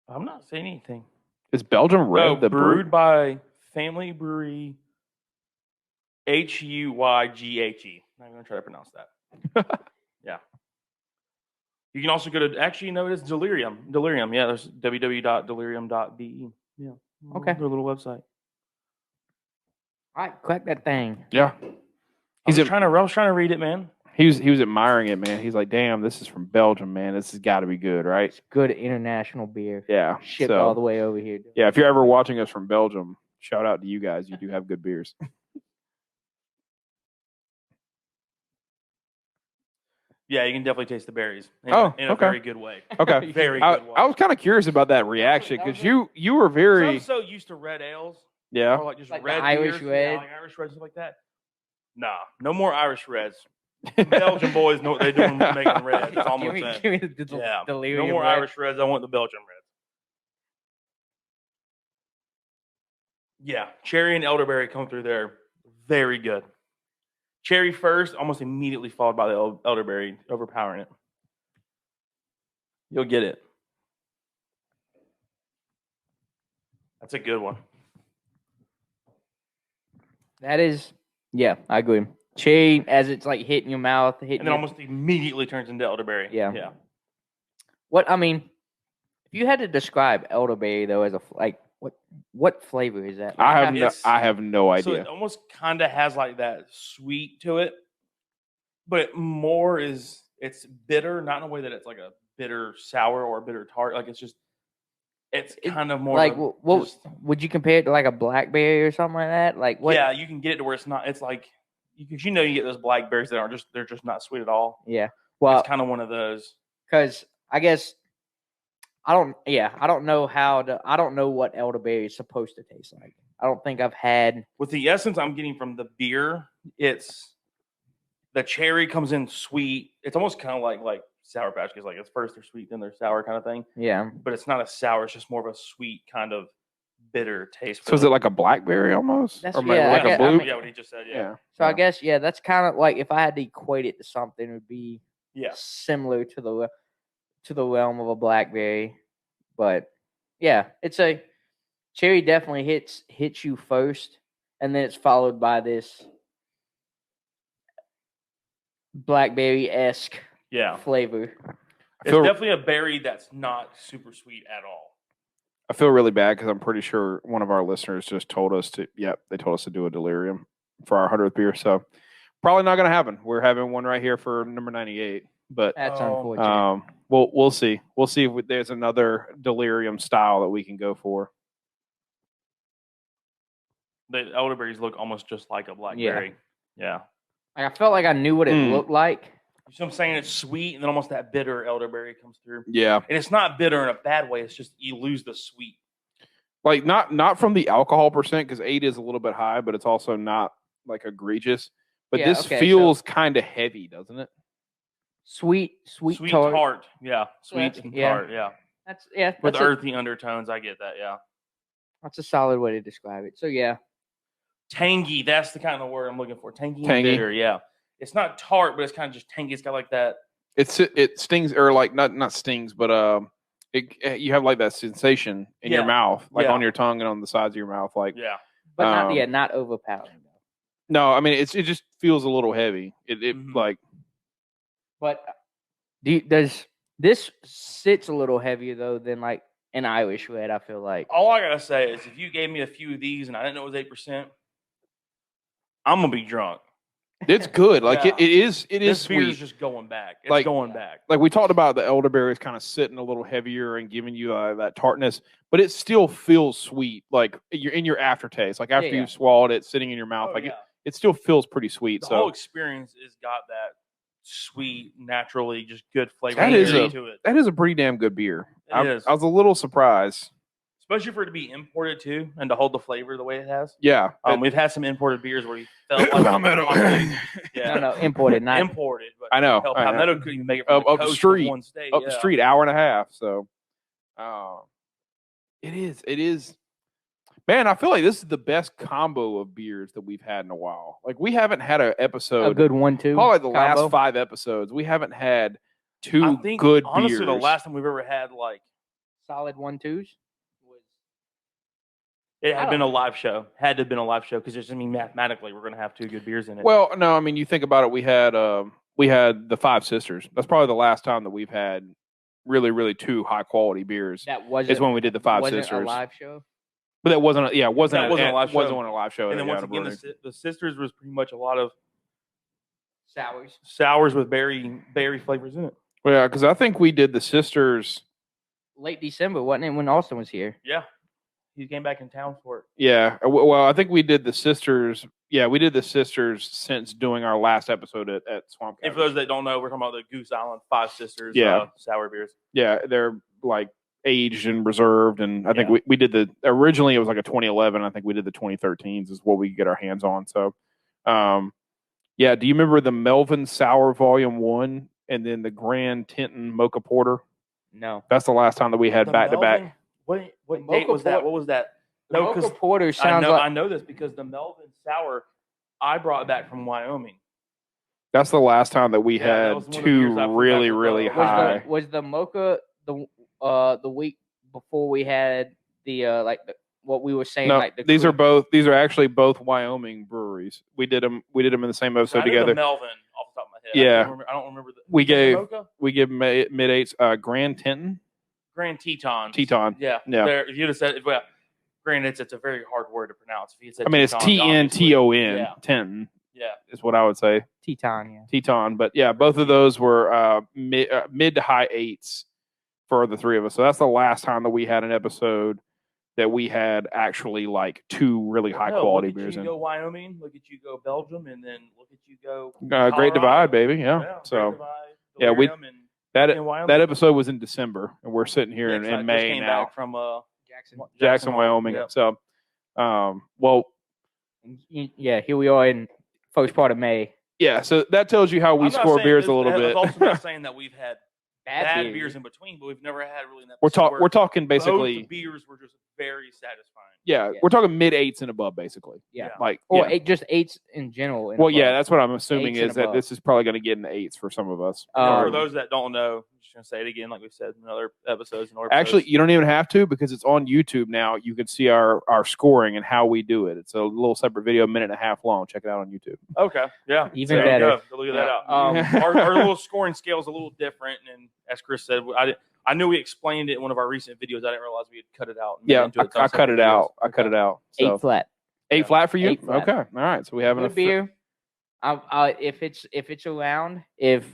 I'm not saying anything.
Is Belgium Red
brewed by Family Brewery HUYGHE. I'm not going to try to pronounce that. Yeah. You can also go to, actually, no, it's Delirium. Delirium, yeah, there's www.delirium.be. Yeah.
Okay.
Their little website.
All right, crack that thing.
Yeah.
I was trying to read it, man.
He was admiring it, man. He's like, damn, this is from Belgium, man. This has got to be good, right?
It's good international beer.
Yeah.
Shipped all the way over here.
Yeah, if you're ever watching us from Belgium, shout out to you guys. You do have good beers.
Yeah, you can definitely taste the berries in a very good way.
Okay.
Very good way.
I was kind of curious about that reaction because you were very...
I'm so used to red ales.
Yeah.
Or like just
like
red
Irish
beers.
red.
Yeah, like Irish reds, stuff like that. Nah, no more Irish reds. Belgian boys know what they're doing making reds. That's all I'm saying.
Give me the Delirium
no more
red.
Irish reds. I want the Belgian reds. Yeah, cherry and elderberry come through there. Very good. Cherry first, almost immediately followed by the elderberry, overpowering it. You'll get it. That's a good one.
That is, yeah, I agree. Cherry, as it's like hitting your mouth,
and then almost immediately turns into elderberry.
Yeah.
Yeah.
If you had to describe elderberry though as what flavor is that?
I have no idea.
So it almost kind of has like that sweet to it, but it's bitter, not in a way that it's like a bitter sour or a bitter tart. Like it's kind of more
like would you compare it to like a blackberry or something like that? Like what?
Yeah, you can get it to where it's not. It's like because you get those blackberries that they're just not sweet at all.
Yeah, well,
it's kind of one of those.
Because I guess. I don't know what elderberry is supposed to taste like. I don't think I've had.
With the essence I'm getting from the beer, it's the cherry comes in sweet. It's almost kind of like Sour Patch Kids. Like it's first they're sweet, then they're sour kind of thing.
Yeah.
But it's not a sour. It's just more of a sweet kind of bitter taste.
So is it like a blackberry almost?
That's-
Or
yeah,
like
I
a
guess-
blue?
Yeah, what he just said. Yeah.
Yeah.
So I guess that's kind of like if I had to equate it to something, it would be similar to the realm of a blackberry. But yeah, it's a cherry definitely hits you first, and then it's followed by this blackberry-esque flavor.
It's definitely a berry that's not super sweet at all.
I feel really bad because I'm pretty sure one of our listeners just told us to. Yep, they told us to do a delirium for our 100th beer. So probably not going to happen. We're having one right here for number 98. But
that's unfortunate.
We'll see. We'll see if there's another delirium style that we can go for.
The elderberries look almost just like a blackberry. Yeah.
I felt like I knew what it looked like.
You see what I'm saying? It's sweet, and then almost that bitter elderberry comes through.
Yeah.
And it's not bitter in a bad way. It's just you lose the sweet.
Like not from the alcohol percent, because 8 is a little bit high, but it's also not like egregious. But this feels kind of heavy, doesn't it?
Sweet tart.
Yeah. Sweet and tart. Yeah. With earthy undertones, I get that. Yeah.
That's a solid way to describe it. So yeah.
Tangy. That's the kind of word I'm looking for. Tangy and bitter. Yeah. It's not tart, but it's kind of just tangy. It's got like that.
It stings, or like not stings, but you have like that sensation in your mouth, like on your tongue and on the sides of your mouth, like
but not overpowering.
No, I mean it just feels a little heavy. It like.
But does this sits a little heavier though than like an Irish red? I feel like.
All I gotta say is, if you gave me a few of these and I didn't know it was 8%, I'm gonna be drunk.
It's good. Like it is. It is
this
sweet.
Beer is just going back. It's going back.
Like we talked about, the elderberries kind of sitting a little heavier and giving you that tartness, but it still feels sweet. Like you're in your aftertaste. Like after you've swallowed it, sitting in your mouth, it still feels pretty sweet.
The whole experience has got that sweet, naturally just good flavor
to
it.
That is a pretty damn good beer.
It is.
I was a little surprised.
Especially for it to be imported too, and to hold the flavor the way it has.
Yeah,
we've had some imported beers where we felt like
no, imported, not
imported. But
I know.
Palmetto couldn't even make it from
up the street,
one state.
Up the street, hour and a half. So, it is. Man, I feel like this is the best combo of beers that we've had in a while. Like we haven't had an episode,
a good 1-2.
Probably the last 5 episodes, we haven't had two good
honestly,
beers.
The last time we've ever had like
solid 1-2s.
It
had been a live show. Had to have been a live show because mathematically we're going to have 2 good beers in it.
Well, no, I mean you think about it. We had the Five Sisters. That's probably the last time that we've had really 2 high quality beers. Is when we did the Five Sisters.
A live show.
But that wasn't. It wasn't a live show. Wasn't a live show.
And then once again, the Sisters was pretty much a lot of
sours
with berry flavors in it.
Well, yeah, because I think we did the Sisters
late December, wasn't it? When Austin was here.
Yeah. He came back in town for it.
Yeah. Well, I think we did the Sisters. Yeah, we did the Sisters since doing our last episode at Swamp Cabbage.
And for those that don't know, we're talking about the Goose Island Five Sisters sour beers.
Yeah, they're like aged and reserved. And I think we did originally it was like a 2011. I think we did the 2013s is what we could get our hands on. So, yeah. Do you remember the Melvin Sour Volume 1 and then the Grand Tinton Mocha Porter?
No.
That's the last time that we had back-to-back.
What date was that? What was that?
No, because Porter sounds
I know this because the Melvin Sour I brought back from Wyoming.
That's the last time that we had 2 really high.
Was the Mocha the week before we had the what we were saying?
No, these are actually both Wyoming breweries. We did them in the same episode together.
Melvin off the top of my head.
Yeah,
I don't remember.
We gave mid-8s Grand Tinton.
Grand Teton.
Yeah.
If you'd have said, granted, it's a very hard word to pronounce. If you said,
it's T-N-T-O-N. Tinton.
Yeah,
is what I would say. Teton. But yeah, both of those were mid to high 8s for the 3 of us. So that's the last time that we had an episode that we had actually like 2 really high quality beers in.
Look at you go Wyoming. Look at you go Belgium, and then look at you go
Great Divide, baby. Yeah. So
Great
Divide, that episode was in December, and we're sitting here in May
came
now.
Back from
Jackson, Wyoming. Yep. So,
here we are in first part of May.
Yeah, so that tells you how we score beers a little bit.
I'm also not saying that we've had bad beers in between, but we've never had really an
We're
episode
we're talking basically
both beers were just very satisfying.
Yeah, we're talking mid-8s and above, basically.
Yeah.
Like
or just 8s in general.
Well, yeah, that's what I'm assuming
Eights and
is that
above.
this is probably going to get in the 8s for some of us.
For those that don't know, I'm just going to say it again, like we said in other episodes.
Actually, you don't even have to because it's on YouTube now. You can see our scoring and how we do it. It's a little separate video, a minute and a half long. Check it out on YouTube.
Okay, yeah.
Even better.
Go look at that out. Our little scoring scale is a little different, and as Chris said, I knew we explained it in one of our recent videos. I didn't realize we had cut it out.
Yeah, I cut it out. I cut it out. So.
8 flat.
8 flat for you?
8 flat.
Okay. All right. So we have
a beer. If it's around, if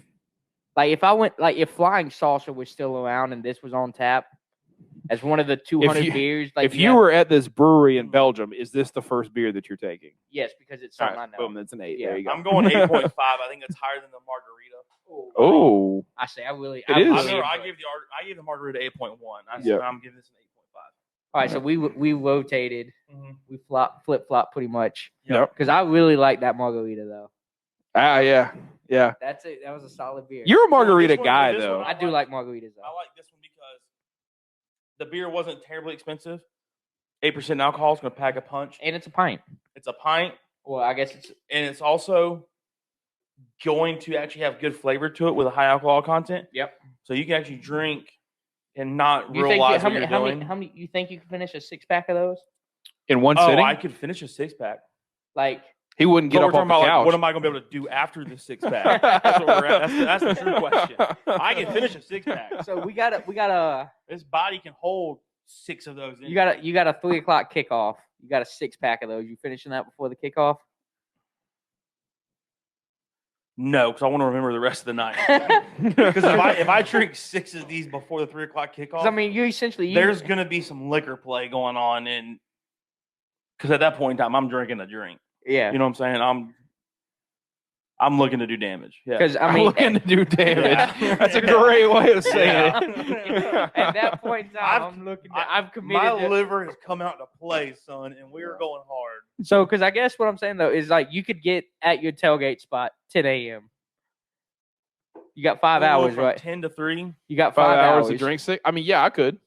Flying Saucer was still around and this was on tap as one of the 200 beers,
if you were at this brewery in Belgium, is this the first beer that you're taking?
Yes, because it's something I know.
Boom, that's an 8.
Yeah.
There you go.
I'm going 8.5. I think that's higher than the margarita.
Oh.
I say I gave
the margarita 8.1. I'm giving this an 8.5.
All right, so we rotated.
Mm-hmm.
We flip flop pretty much.
Yep.
Because I really like that margarita though.
Yeah.
That's it. That was a solid beer.
You're a margarita guy though.
I do like margaritas though.
I like this one because the beer wasn't terribly expensive. 8% alcohol is going to pack a punch,
and it's a pint.
It's a pint.
Well, I guess
it's also going to actually have good flavor to it with a high alcohol content.
Yep.
So you can actually drink and not realize what you're doing.
How many you think you can finish a 6-pack of those
in one sitting?
I could finish a 6-pack.
Like
he wouldn't get up off the couch.
Like, what am I going to be able to do after the 6-pack? That's what we're at. That's the true question. I can finish a 6-pack.
So we got
this body can hold 6 of those.
You got a 3:00 kickoff. You got a 6-pack of those. You finishing that before the kickoff?
No, because I want to remember the rest of the night. Because if I drink 6 of these before the 3:00 kickoff,
I mean, you essentially
there's going to be some liquor play going on, and because at that point in time, I'm drinking a drink.
Yeah,
you know what I'm saying. I'm looking to do damage. Yeah,
because I'm
looking to do damage. Yeah. That's a great way of saying
it. At that point in time, I'm committed.
My liver has come out to play, son, and we are going hard.
So, because I guess what I'm saying though is like you could get at your tailgate spot 10 a.m. You got 5 hours, right?
10 to 3.
You got 5 hours
to drink 6. I mean, yeah, I could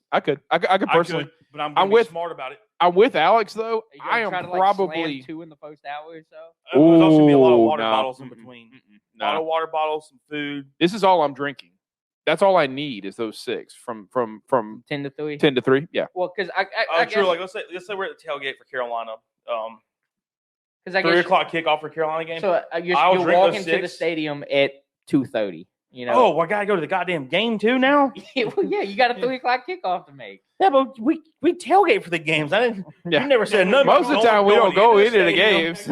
personally,
but I'm with smart about it.
I'm with Alex though. I am probably
slam 2 in the first hour or so.
There's also gonna be a lot of water bottles in between. A lot of water bottles, some food.
This is all I'm drinking. That's all I need is those 6 from
10 to 3.
10 to 3. Yeah.
Well, because I
true. Like let's say we're at the tailgate for Carolina.
Because
3:00 kickoff for Carolina game.
So you're walking to the stadium at 2:30. You know.
Oh, I gotta go to the goddamn game too now.
Well, yeah, you got a 3:00 kickoff to make.
Yeah, but we tailgate for the games. You never said nothing.
Most of the time, we don't go into the games.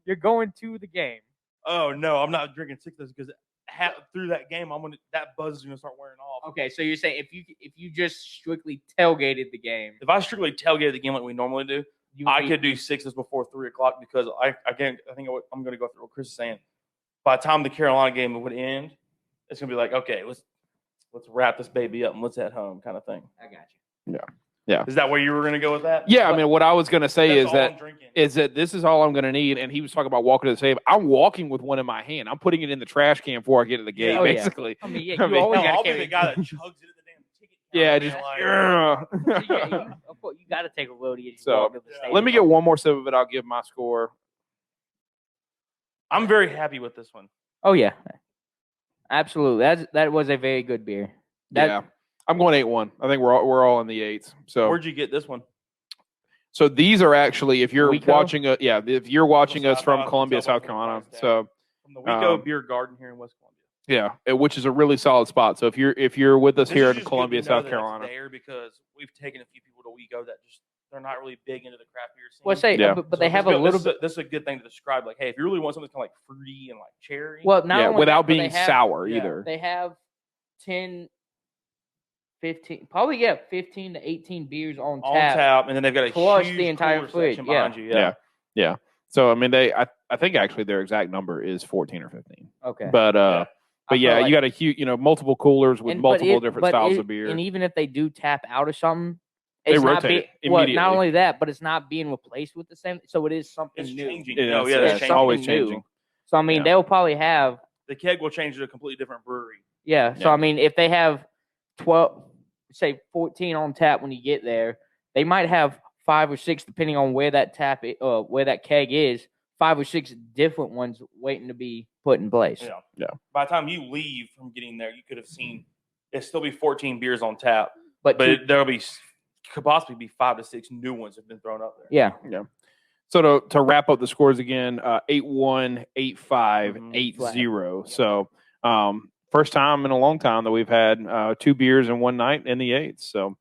You're going to the game.
Oh no, I'm not drinking 6 of those because through that game, that buzz is gonna start wearing off.
Okay, so you're saying if you just strictly tailgated the game.
If I strictly tailgated the game like we normally do, I could do 6s before 3:00 because I think I'm gonna go through what Chris is saying. By the time the Carolina game would end, it's gonna be like, okay, let's wrap this baby up and let's head home, kind of thing.
I got you.
Yeah.
Is that where you were gonna go with that?
Yeah, I mean, what I was gonna say is that this is all I'm gonna need. And he was talking about walking to the stadium. I'm walking with one in my hand. I'm putting it in the trash can before I get to the gate, basically.
I mean, I'll
be the guy that chugs it in the damn ticket.
Yeah, just
you got to take a roadie.
So let me get one more sip of it. I'll give my score.
I'm very happy with this one.
Oh yeah, absolutely. That was a very good beer.
I'm going 8-1. I think we're all in the 8s. So
where'd you get this one?
So these are actually, if you're
Waco?
watching us from Columbia, South Carolina, so
from the Waco Beer Garden here in West Columbia.
Yeah, which is a really solid spot. So if you're with us here in
just
Columbia,
good to know
South Carolina,
there because we've taken a few people to Waco that just they're not really big into the craft beer scene.
Well, but they have a little bit.
This is a good thing to describe. Like, hey, if you really want something that's kind of like fruity and like cherry,
well,
without being sour either.
They have 10, 15, probably 15 to 18 beers on tap,
and then they've got a
plus
huge
the entire fridge
behind you.
Yeah. So I mean, I think actually their exact number is 14 or 15.
Okay,
but you got a huge, multiple coolers with multiple different styles of beer.
And even if they do tap out of something,
they rotate immediately.
Not only that, but it's not being replaced with the same. So it is something new.
Changing.
It's always changing.
So I mean, they'll probably have
the keg will change to a completely different brewery.
Yeah. So I mean, if they have 12, say 14 on tap when you get there, they might have 5 or 6, depending on where that where that keg is. 5 or 6 different ones waiting to be put in place.
Yeah.
Yeah.
By the time you leave from getting there, you could have seen it still be 14 beers on tap,
but
could possibly be 5 to 6 new ones have been thrown up there.
Yeah.
Yeah. So to wrap up the scores again, 8-1, 8-5, 8-0. So first time in a long time that we've had 2 beers in one night in the 8s. So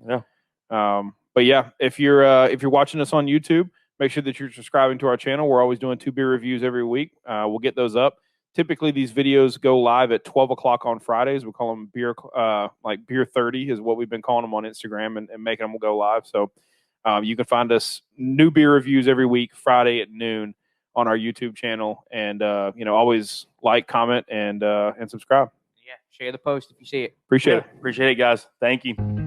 yeah.
But yeah, if you're watching us on YouTube, make sure that you're subscribing to our channel. We're always doing 2 beer reviews every week. We'll get those up. Typically, these videos go live at 12 o'clock on Fridays. We call them beer 30 is what we've been calling them on Instagram and making them go live. So you can find us new beer reviews every week, Friday at noon on our YouTube channel. And always like, comment, and subscribe.
Yeah, share the post if you see it.
Appreciate it.
Appreciate it, guys. Thank you.